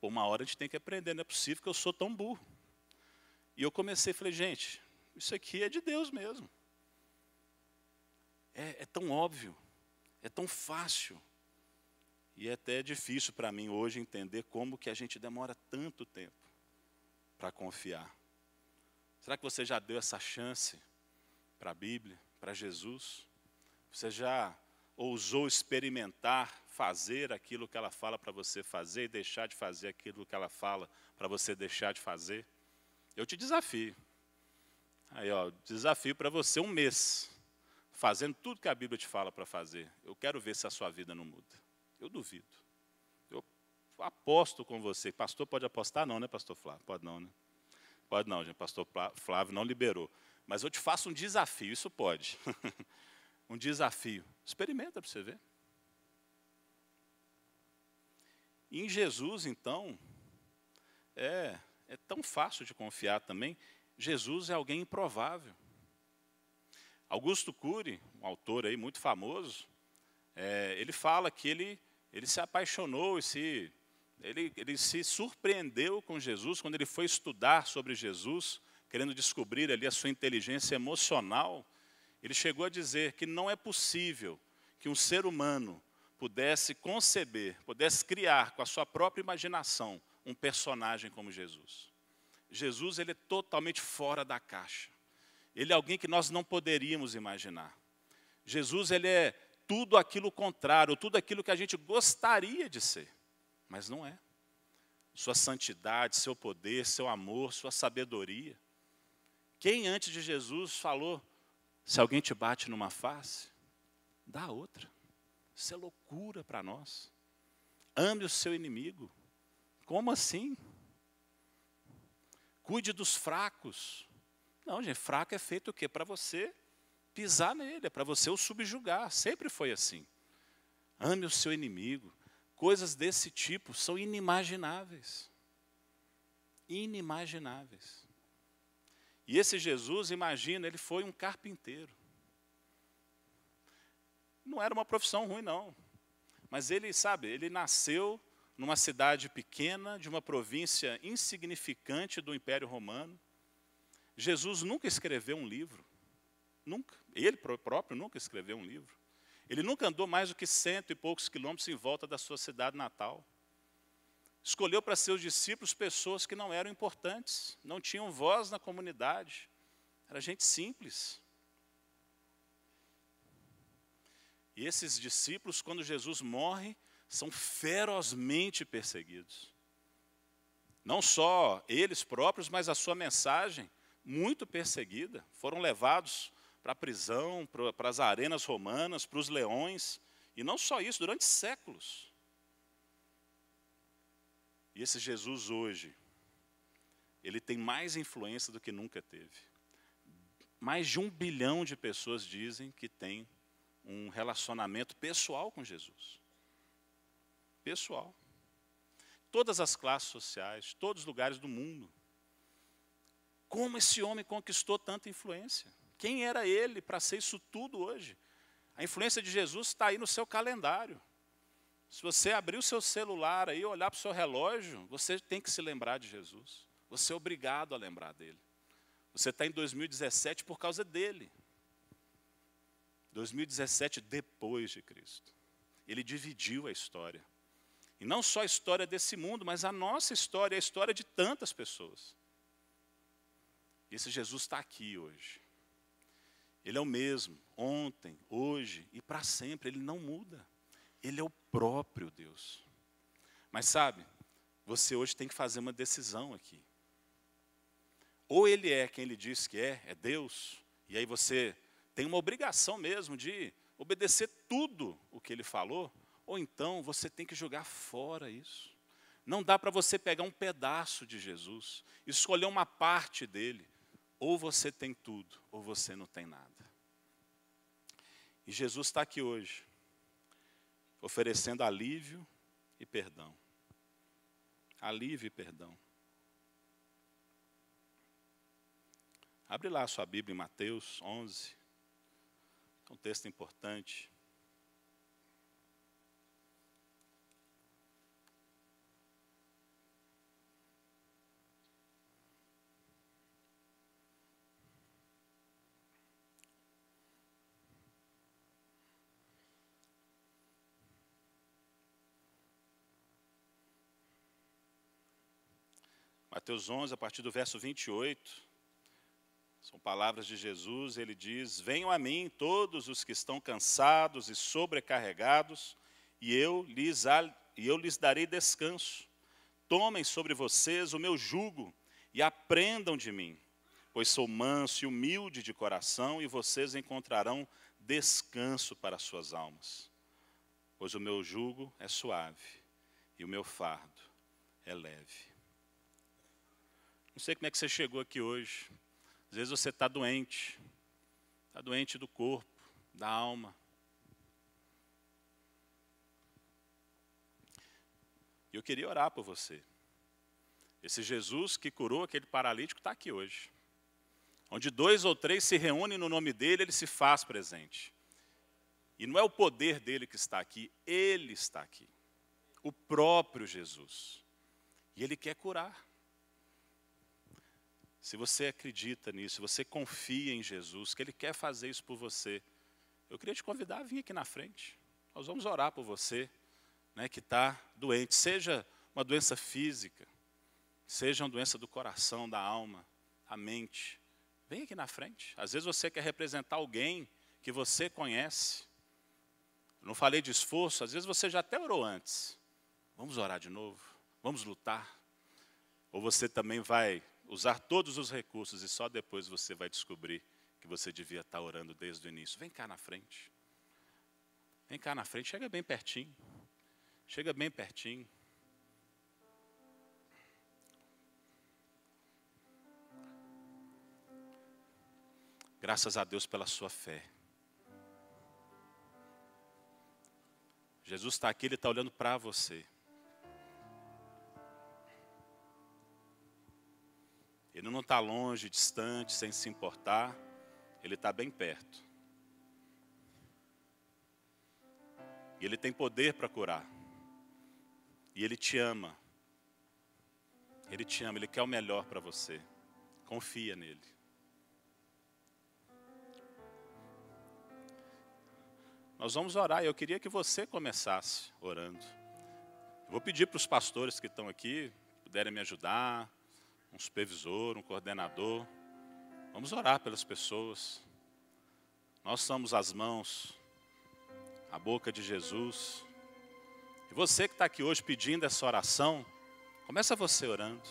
Uma hora a gente tem que aprender, não é possível que eu sou tão burro. E eu comecei, falei, gente, isso aqui é de Deus mesmo. É tão óbvio, é tão fácil. E é até difícil para mim hoje entender como que a gente demora tanto tempo para confiar. Será que você já deu essa chance para a Bíblia, para Jesus? Você já ousou experimentar, fazer aquilo que ela fala para você fazer e deixar de fazer aquilo que ela fala para você deixar de fazer? Eu te desafio. Aí, ó, desafio para você 1 mês, fazendo tudo que a Bíblia te fala para fazer. Eu quero ver se a sua vida não muda. Eu duvido. Eu aposto com você. Pastor pode apostar não, né, pastor Flávio? Pode não, né? Pode não, gente. Pastor Flávio não liberou. Mas eu te faço um desafio, isso pode. Um desafio. Experimenta para você ver. E em Jesus, então, é tão fácil de confiar também. Jesus é alguém improvável. Augusto Cury, um autor aí muito famoso, ele fala que ele se apaixonou e ele se surpreendeu com Jesus quando ele foi estudar sobre Jesus, querendo descobrir ali a sua inteligência emocional. Ele chegou a dizer que não é possível que um ser humano pudesse conceber, pudesse criar com a sua própria imaginação um personagem como Jesus. Jesus, ele é totalmente fora da caixa. Ele é alguém que nós não poderíamos imaginar. Jesus, ele é tudo aquilo contrário, tudo aquilo que a gente gostaria de ser, mas não é. Sua santidade, seu poder, seu amor, sua sabedoria. Quem antes de Jesus falou, se alguém te bate numa face, dá outra. Isso é loucura para nós. Ame o seu inimigo. Como assim? Cuide dos fracos. Não, gente, fraco é feito o quê? Para você pisar nele, é para você o subjugar. Sempre foi assim. Ame o seu inimigo. Coisas desse tipo são inimagináveis. Inimagináveis. E esse Jesus, imagina, ele foi um carpinteiro. Não era uma profissão ruim, não. Mas ele, sabe, ele nasceu numa cidade pequena, de uma província insignificante do Império Romano. Jesus nunca escreveu um livro. Nunca. Ele próprio nunca escreveu um livro. Ele nunca andou mais do que 100 e poucos quilômetros em volta da sua cidade natal. Escolheu para seus discípulos pessoas que não eram importantes, não tinham voz na comunidade. Era gente simples. E esses discípulos, quando Jesus morre, são ferozmente perseguidos. Não só eles próprios, mas a sua mensagem, muito perseguida. Foram levados para a prisão, para as arenas romanas, para os leões. E não só isso, durante séculos. E esse Jesus hoje, ele tem mais influência do que nunca teve. Mais de 1 bilhão de pessoas dizem que tem um relacionamento pessoal com Jesus. Pessoal. Todas as classes sociais, todos os lugares do mundo. Como esse homem conquistou tanta influência? Quem era ele para ser isso tudo hoje? A influência de Jesus está aí no seu calendário. Se você abrir o seu celular aí, olhar para o seu relógio, você tem que se lembrar de Jesus. Você é obrigado a lembrar dele. Você está em 2017 por causa dele. 2017 depois de Cristo. Ele dividiu a história. E não só a história desse mundo, mas a nossa história, a história de tantas pessoas. E esse Jesus está aqui hoje. Ele é o mesmo, ontem, hoje e para sempre. Ele não muda. Ele é o próprio Deus. Mas sabe, você hoje tem que fazer uma decisão aqui. Ou ele é quem ele diz que é Deus, e aí você tem uma obrigação mesmo de obedecer tudo o que ele falou, ou então você tem que jogar fora isso. Não dá para você pegar um pedaço de Jesus, escolher uma parte dele. Ou você tem tudo, ou você não tem nada. E Jesus está aqui hoje, oferecendo alívio e perdão. Alívio e perdão. Abre lá a sua Bíblia em Mateus 11. É um texto importante. Mateus 11, a partir do verso 28, são palavras de Jesus, ele diz: venham a mim todos os que estão cansados e sobrecarregados, e eu lhes darei descanso. Tomem sobre vocês o meu jugo e aprendam de mim, pois sou manso e humilde de coração, e vocês encontrarão descanso para as suas almas. Pois o meu jugo é suave e o meu fardo é leve. Não sei como é que você chegou aqui hoje. Às vezes você está doente do corpo, da alma. E eu queria orar por você. Esse Jesus que curou aquele paralítico está aqui hoje. Onde 2 ou 3 se reúnem no nome dele, ele se faz presente. E não é o poder dele que está aqui, ele está aqui. O próprio Jesus. E ele quer curar. Se você acredita nisso, se você confia em Jesus, que ele quer fazer isso por você, eu queria te convidar a vir aqui na frente. Nós vamos orar por você, né, que está doente. Seja uma doença física, seja uma doença do coração, da alma, da mente. Vem aqui na frente. Às vezes você quer representar alguém que você conhece. Eu não falei de esforço, às vezes você já até orou antes. Vamos orar de novo, vamos lutar. Ou você também vai usar todos os recursos e só depois você vai descobrir que você devia estar orando desde o início. Vem cá na frente. Vem cá na frente, chega bem pertinho. Chega bem pertinho. Graças a Deus pela sua fé. Jesus está aqui, ele está olhando para você. Ele não está longe, distante, sem se importar. Ele está bem perto. E ele tem poder para curar. E ele te ama. Ele te ama, ele quer o melhor para você. Confia nele. Nós vamos orar e eu queria que você começasse orando. Eu vou pedir para os pastores que estão aqui, puderem me ajudar, um supervisor, um coordenador. Vamos orar pelas pessoas. Nós somos as mãos, a boca de Jesus. E você que está aqui hoje pedindo essa oração, começa você orando.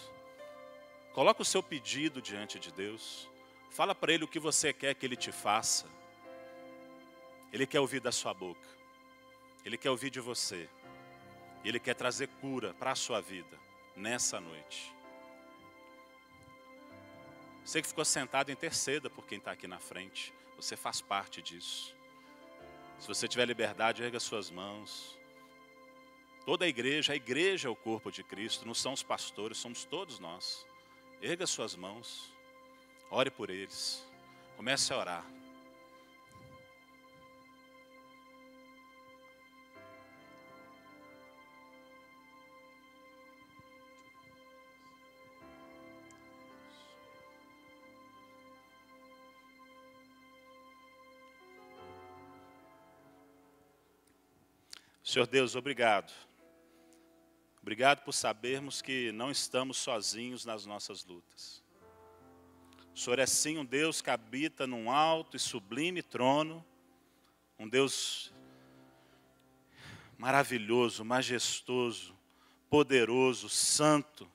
Coloca o seu pedido diante de Deus. Fala para Ele o que você quer que Ele te faça. Ele quer ouvir da sua boca. Ele quer ouvir de você. Ele quer trazer cura para a sua vida nessa noite. Você que ficou sentado, interceda por quem está aqui na frente. Você faz parte disso. Se você tiver liberdade, erga suas mãos. Toda a igreja é o corpo de Cristo, não são os pastores, somos todos nós. Erga suas mãos, ore por eles, comece a orar. Senhor Deus, obrigado. Obrigado por sabermos que não estamos sozinhos nas nossas lutas. O Senhor é sim um Deus que habita num alto e sublime trono, um Deus maravilhoso, majestoso, poderoso, santo.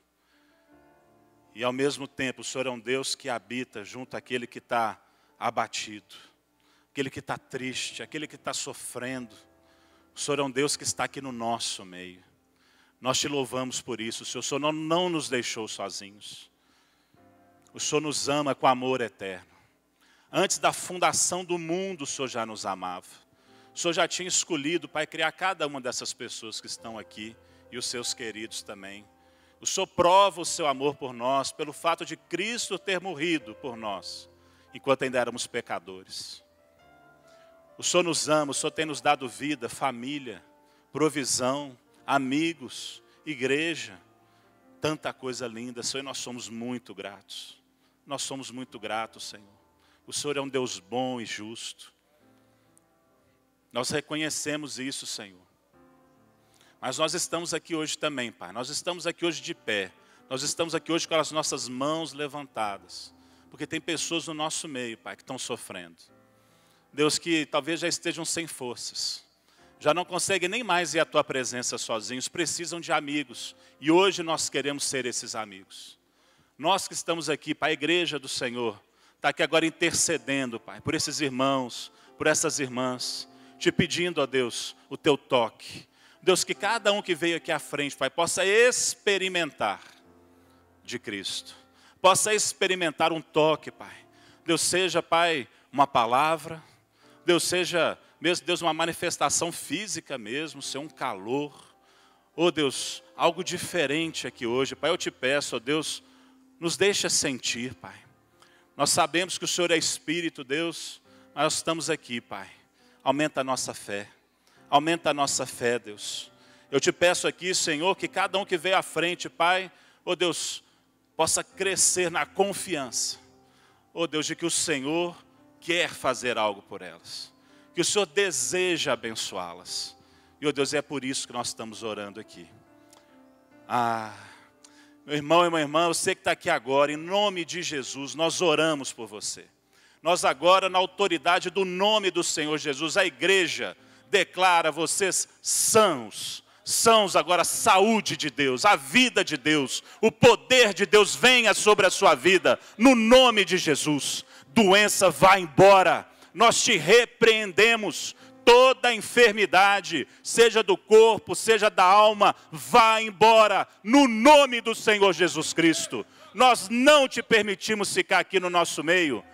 E ao mesmo tempo o Senhor é um Deus que habita junto àquele que está abatido, aquele que está triste, aquele que está sofrendo. O Senhor é um Deus que está aqui no nosso meio. Nós te louvamos por isso. O Senhor não nos deixou sozinhos. O Senhor nos ama com amor eterno. Antes da fundação do mundo, o Senhor já nos amava. O Senhor já tinha escolhido, Pai, criar cada uma dessas pessoas que estão aqui e os seus queridos também. O Senhor prova o seu amor por nós pelo fato de Cristo ter morrido por nós, enquanto ainda éramos pecadores. O Senhor nos ama, o Senhor tem nos dado vida, família, provisão, amigos, igreja, tanta coisa linda. Senhor, nós somos muito gratos. Nós somos muito gratos, Senhor. O Senhor é um Deus bom e justo. Nós reconhecemos isso, Senhor. Mas nós estamos aqui hoje também, Pai. Nós estamos aqui hoje de pé. Nós estamos aqui hoje com as nossas mãos levantadas. Porque tem pessoas no nosso meio, Pai, que estão sofrendo. Deus, que talvez já estejam sem forças. Já não conseguem nem mais ir à Tua presença sozinhos. Precisam de amigos. E hoje nós queremos ser esses amigos. Nós que estamos aqui, Pai, a igreja do Senhor, está aqui agora intercedendo, Pai, por esses irmãos, por essas irmãs, te pedindo, ó Deus, o Teu toque. Deus, que cada um que veio aqui à frente, Pai, possa experimentar de Cristo. Possa experimentar um toque, Pai. Deus, seja, Pai, uma palavra. Deus, seja, mesmo, Deus, uma manifestação física mesmo, ser um calor. Oh, Deus, algo diferente aqui hoje, Pai, eu te peço, ó Deus, nos deixa sentir, Pai. Nós sabemos que o Senhor é Espírito, Deus, mas nós estamos aqui, Pai. Aumenta a nossa fé. Aumenta a nossa fé, Deus. Eu te peço aqui, Senhor, que cada um que veio à frente, Pai, oh Deus, possa crescer na confiança. Oh Deus, de que o Senhor quer fazer algo por elas. Que o Senhor deseja abençoá-las. E, oh Deus, é por isso que nós estamos orando aqui. Meu irmão e minha irmã, você que está aqui agora, em nome de Jesus, nós oramos por você. Nós agora, na autoridade do nome do Senhor Jesus, a igreja declara vocês sãos. Sãos agora a saúde de Deus, a vida de Deus, o poder de Deus venha sobre a sua vida, no nome de Jesus. Doença vá embora, nós te repreendemos. Toda enfermidade, seja do corpo, seja da alma, vá embora, no nome do Senhor Jesus Cristo. Nós não te permitimos ficar aqui no nosso meio.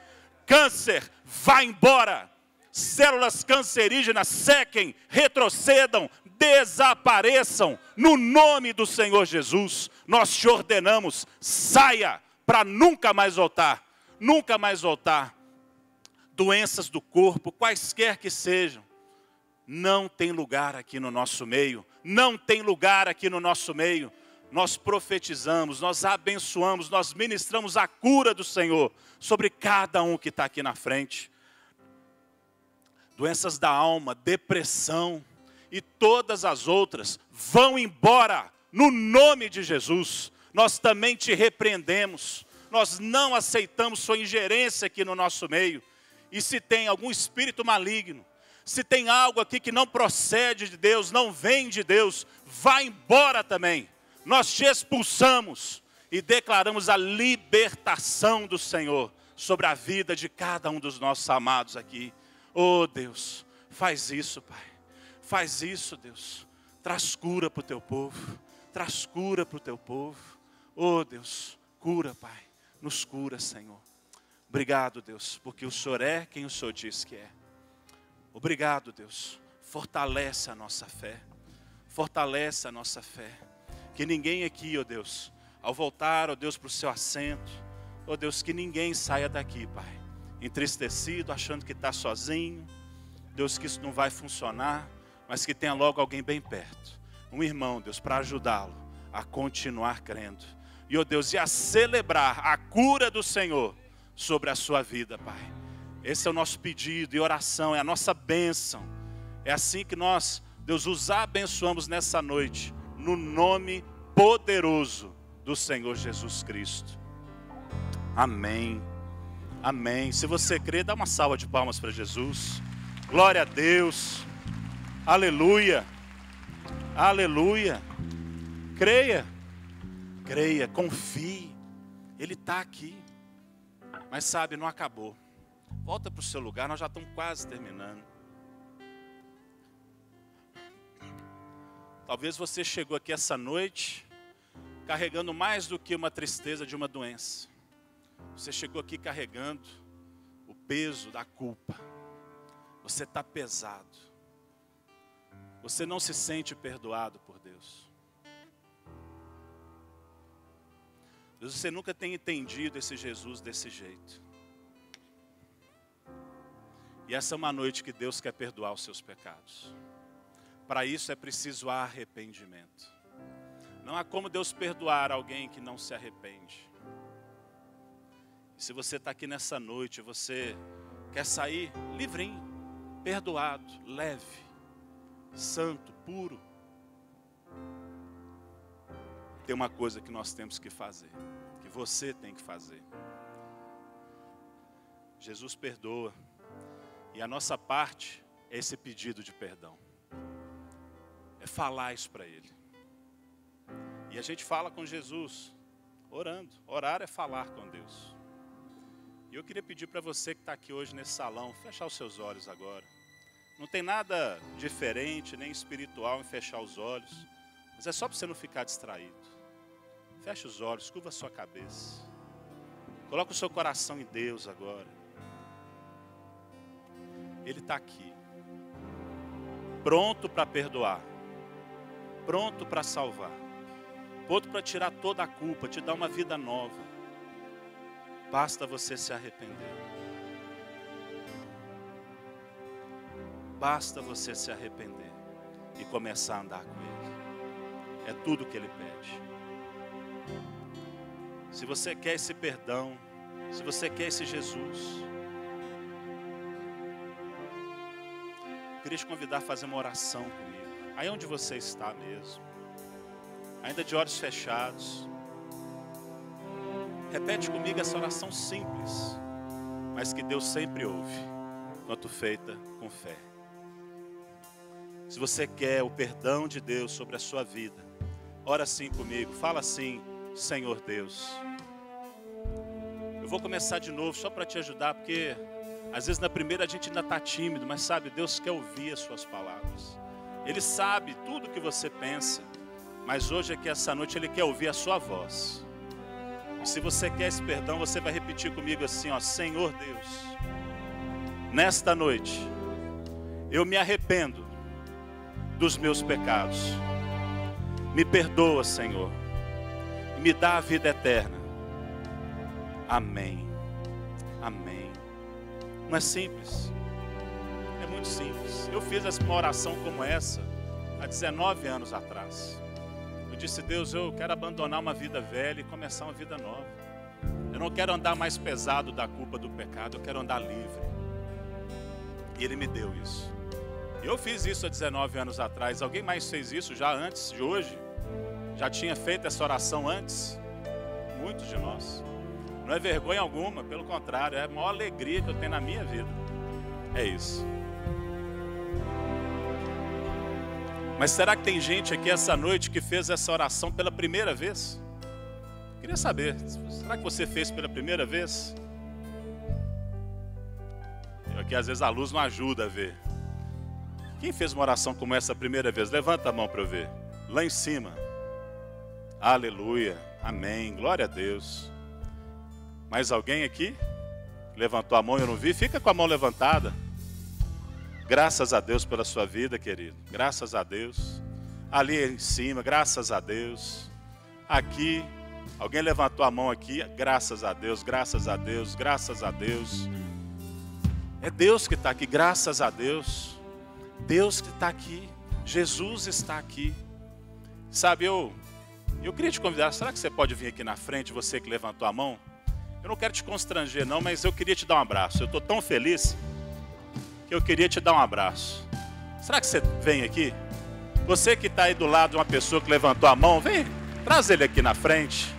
Câncer, vá embora. Células cancerígenas sequem, retrocedam, desapareçam, no nome do Senhor Jesus. Nós te ordenamos, saia, para nunca mais voltar, nunca mais voltar. Doenças do corpo, quaisquer que sejam, não tem lugar aqui no nosso meio, não tem lugar aqui no nosso meio. Nós profetizamos, nós abençoamos, nós ministramos a cura do Senhor sobre cada um que está aqui na frente. Doenças da alma, depressão e todas as outras vão embora no nome de Jesus. Nós também te repreendemos, nós não aceitamos sua ingerência aqui no nosso meio. E se tem algum espírito maligno, se tem algo aqui que não procede de Deus, não vem de Deus, vá embora também. Nós te expulsamos e declaramos a libertação do Senhor sobre a vida de cada um dos nossos amados aqui. Oh Deus, faz isso, Pai. Faz isso, Deus. Traz cura para o teu povo. Traz cura para o teu povo. Oh Deus, cura, Pai. Nos cura, Senhor. Obrigado, Deus, porque o Senhor é quem o Senhor diz que é. Obrigado, Deus. Fortalece a nossa fé. Fortalece a nossa fé. Que ninguém aqui, ó Deus, ao voltar, ó Deus, para o seu assento, ó Deus, que ninguém saia daqui, Pai, entristecido, achando que está sozinho. Deus, que isso não vai funcionar, mas que tenha logo alguém bem perto. Um irmão, Deus, para ajudá-lo a continuar crendo. E, ó Deus, e a celebrar a cura do Senhor sobre a sua vida, Pai. Esse é o nosso pedido e oração, é a nossa bênção. É assim que nós Deus, os abençoamos nessa noite, no nome poderoso do Senhor Jesus Cristo. Amém. Amém. Se você crê, dá uma salva de palmas para Jesus. Glória a Deus. Aleluia. Aleluia. Creia. Creia, confie. Ele está aqui. Mas sabe, não acabou. Volta para o seu lugar, nós já estamos quase terminando. Talvez você chegou aqui essa noite carregando mais do que uma tristeza de uma doença. Você chegou aqui carregando o peso da culpa. Você está pesado. Você não se sente perdoado por Deus. Você nunca tem entendido esse Jesus desse jeito. E essa é uma noite que Deus quer perdoar os seus pecados. Para isso é preciso arrependimento. Não há como Deus perdoar alguém que não se arrepende. E se você está aqui nessa noite, você quer sair livrinho, perdoado, leve, santo, puro. Tem uma coisa que nós temos que fazer, que você tem que fazer. Jesus perdoa. E a nossa parte é esse pedido de perdão. É falar isso para Ele. E a gente fala com Jesus, orando. Orar é falar com Deus. E eu queria pedir para você que está aqui hoje nesse salão, fechar os seus olhos agora. Não tem nada diferente, nem espiritual em fechar os olhos. Mas é só para você não ficar distraído. Feche os olhos, curva a sua cabeça. Coloque o seu coração em Deus agora. Ele está aqui. Pronto para perdoar. Pronto para salvar. Pronto para tirar toda a culpa, te dar uma vida nova. Basta você se arrepender. Basta você se arrepender e começar a andar com Ele. É tudo que Ele pede. Se você quer esse perdão, se você quer esse Jesus, eu queria te convidar a fazer uma oração comigo. Aí onde você está mesmo, ainda de olhos fechados. Repete comigo essa oração simples, mas que Deus sempre ouve, quanto feita com fé. Se você quer o perdão de Deus sobre a sua vida, ora assim comigo, fala assim: Senhor Deus. Eu vou começar de novo só para te ajudar, porque às vezes na primeira a gente ainda está tímido, mas sabe, Deus quer ouvir as suas palavras. Ele sabe tudo o que você pensa, mas hoje aqui essa noite Ele quer ouvir a sua voz. E se você quer esse perdão, você vai repetir comigo assim, ó: Senhor Deus, nesta noite eu me arrependo dos meus pecados. Me perdoa, Senhor, e me dá a vida eterna. Amém. Amém. Não é simples? É muito simples. Eu fiz uma oração como essa há 19 anos atrás. Eu disse: Deus, eu quero abandonar uma vida velha e começar uma vida nova. Eu não quero andar mais pesado da culpa do pecado, eu quero andar livre. E Ele me deu isso. Eu fiz isso há 19 anos atrás. Alguém mais fez isso já antes de hoje? Já tinha feito essa oração antes? Muitos de nós. Não é vergonha alguma, pelo contrário, é a maior alegria que eu tenho na minha vida. É isso. Mas será que tem gente aqui essa noite que fez essa oração pela primeira vez? Queria saber, será que você fez pela primeira vez? Aqui às vezes a luz não ajuda a ver. Quem fez uma oração como essa a primeira vez? Levanta a mão para eu ver. Lá em cima. Aleluia. Amém. Glória a Deus. Mais alguém aqui? Levantou a mão e eu não vi? Fica com a mão levantada. Graças a Deus pela sua vida, querido. Graças a Deus. Ali em cima, graças a Deus. Aqui, alguém levantou a mão aqui. Graças a Deus, graças a Deus, graças a Deus. É Deus que está aqui, graças a Deus. Deus que está aqui. Jesus está aqui. Sabe, eu queria te convidar. Será que você pode vir aqui na frente, você que levantou a mão? Eu não quero te constranger não, mas eu queria te dar um abraço. Eu estou tão feliz que eu queria te dar um abraço. Será que você vem aqui? Você que está aí do lado de uma pessoa que levantou a mão, vem, traz ele aqui na frente.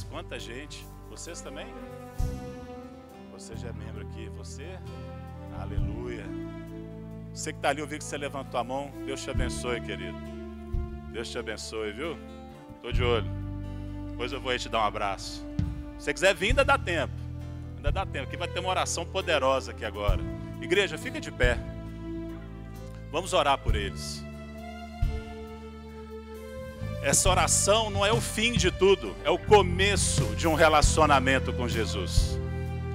Quanta gente, vocês também? Você já é membro aqui, você? Aleluia. Você que está ali, eu vi que você levantou a mão. Deus te abençoe, querido. Deus te abençoe, viu? Estou de olho. Depois eu vou aí te dar um abraço. Se você quiser vir, ainda dá tempo. Ainda dá tempo, aqui vai ter uma oração poderosa aqui agora. Igreja, fica de pé. Vamos orar por eles. Essa oração não é o fim de tudo, é o começo de um relacionamento com Jesus.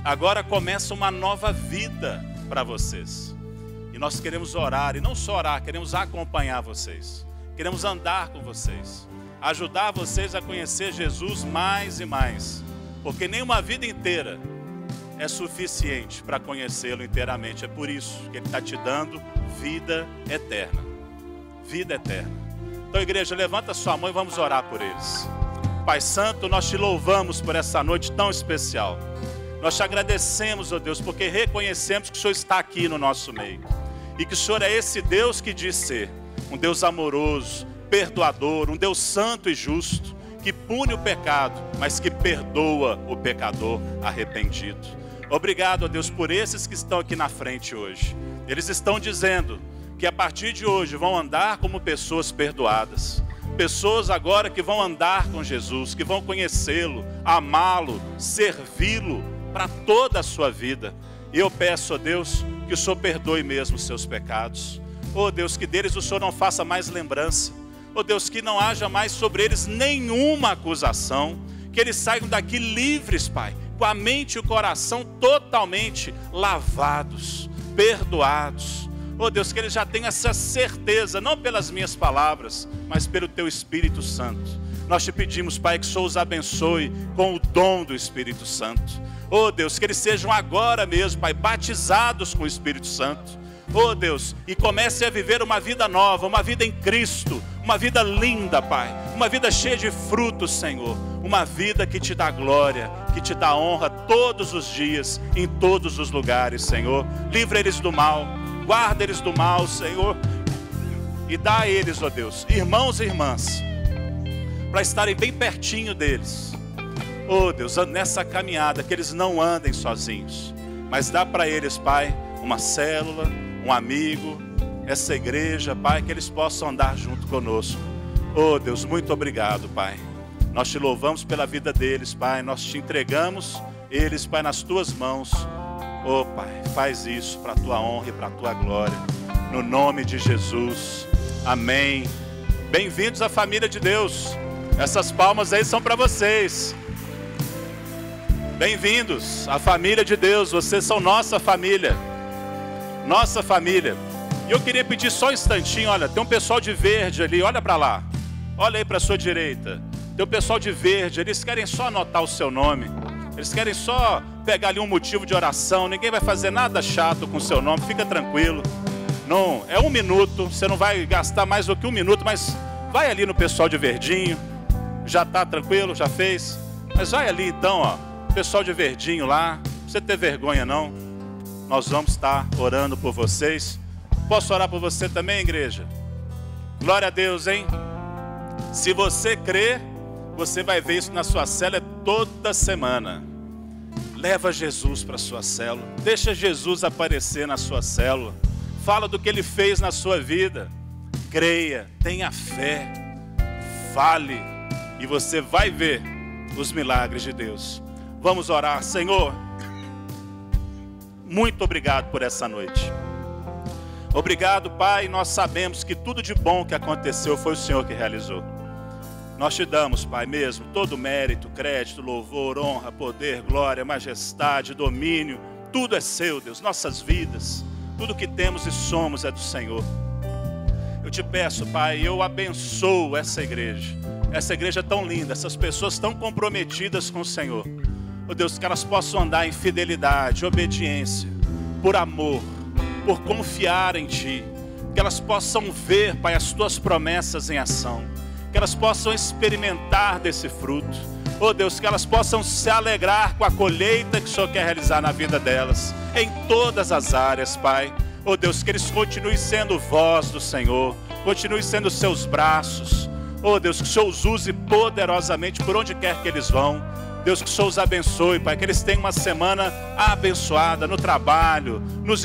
Agora começa uma nova vida para vocês. E nós queremos orar, e não só orar, queremos acompanhar vocês. Queremos andar com vocês. Ajudar vocês a conhecer Jesus mais e mais. Porque nenhuma vida inteira é suficiente para conhecê-lo inteiramente. É por isso que Ele está te dando vida eterna. Vida eterna. Então, igreja, levanta sua mão e vamos orar por eles. Pai Santo, nós te louvamos por essa noite tão especial. Nós te agradecemos, ó Deus, porque reconhecemos que o Senhor está aqui no nosso meio. E que o Senhor é esse Deus que diz ser um Deus amoroso, perdoador, um Deus santo e justo, que pune o pecado, mas que perdoa o pecador arrependido. Obrigado, ó Deus, por esses que estão aqui na frente hoje. Eles estão dizendo que a partir de hoje vão andar como pessoas perdoadas. Pessoas agora que vão andar com Jesus, que vão conhecê-lo, amá-lo, servi-lo para toda a sua vida. E eu peço, ó Deus, que o Senhor perdoe mesmo os seus pecados. Ó Deus, que deles o Senhor não faça mais lembrança. Ó Deus, que não haja mais sobre eles nenhuma acusação. Que eles saiam daqui livres, Pai, com a mente e o coração totalmente lavados, perdoados. Oh Deus, que eles já tenham essa certeza, não pelas minhas palavras, mas pelo Teu Espírito Santo. Nós te pedimos, Pai, que o Senhor os abençoe com o dom do Espírito Santo. Oh Deus, que eles sejam agora mesmo, Pai, batizados com o Espírito Santo. Oh Deus, e comecem a viver uma vida nova, uma vida em Cristo, uma vida linda, Pai, uma vida cheia de frutos, Senhor. Uma vida que te dá glória, que te dá honra todos os dias, em todos os lugares, Senhor. Livra eles do mal. Guarda eles do mal, Senhor, e dá a eles, ó Deus, irmãos e irmãs, para estarem bem pertinho deles. Ó Deus, nessa caminhada, que eles não andem sozinhos, mas dá para eles, Pai, uma célula, um amigo, essa igreja, Pai, que eles possam andar junto conosco. Ó Deus, muito obrigado, Pai. Nós te louvamos pela vida deles, Pai, nós te entregamos eles, Pai, nas Tuas mãos. Oh Pai, faz isso para a Tua honra e para a Tua glória, no nome de Jesus, amém. Bem-vindos à família de Deus, essas palmas aí são para vocês. Bem-vindos à família de Deus, vocês são nossa família. Nossa família. E eu queria pedir só um instantinho, olha, tem um pessoal de verde ali, olha para lá, olha aí para a sua direita. Tem um pessoal de verde, eles querem só anotar o seu nome. Eles querem só pegar ali um motivo de oração. Ninguém vai fazer nada chato com o seu nome, fica tranquilo. Não, é 1 minuto, você não vai gastar mais do que 1 minuto, mas vai ali no pessoal de verdinho. Já está tranquilo, já fez. Mas vai ali então, ó, pessoal de verdinho lá. Não precisa ter vergonha não. Nós vamos estar orando por vocês. Posso orar por você também, igreja? Glória a Deus, hein? Se você crer, você vai ver isso na sua célula toda semana. Leva Jesus para a sua célula. Deixa Jesus aparecer na sua célula. Fala do que Ele fez na sua vida. creia, tenha fé, fale, e você vai ver os milagres de Deus. Vamos orar. Senhor, muito obrigado por essa noite. Obrigado, Pai, nós sabemos que tudo de bom que aconteceu foi o Senhor que realizou. Nós te damos, Pai, mesmo todo mérito, crédito, louvor, honra, poder, glória, majestade, domínio, tudo é seu, Deus, nossas vidas, tudo que temos e somos é do Senhor. Eu te peço, Pai, eu abençoo essa igreja tão linda, essas pessoas tão comprometidas com o Senhor. Oh Deus, que elas possam andar em fidelidade, obediência, por amor, por confiar em Ti, que elas possam ver, Pai, as Tuas promessas em ação, que elas possam experimentar desse fruto, oh Deus, que elas possam se alegrar com a colheita que o Senhor quer realizar na vida delas, em todas as áreas, Pai, oh Deus, que eles continuem sendo voz do Senhor, continuem sendo seus braços, oh Deus, que o Senhor os use poderosamente por onde quer que eles vão. Deus, que o Senhor os abençoe, Pai, que eles tenham uma semana abençoada no trabalho, nos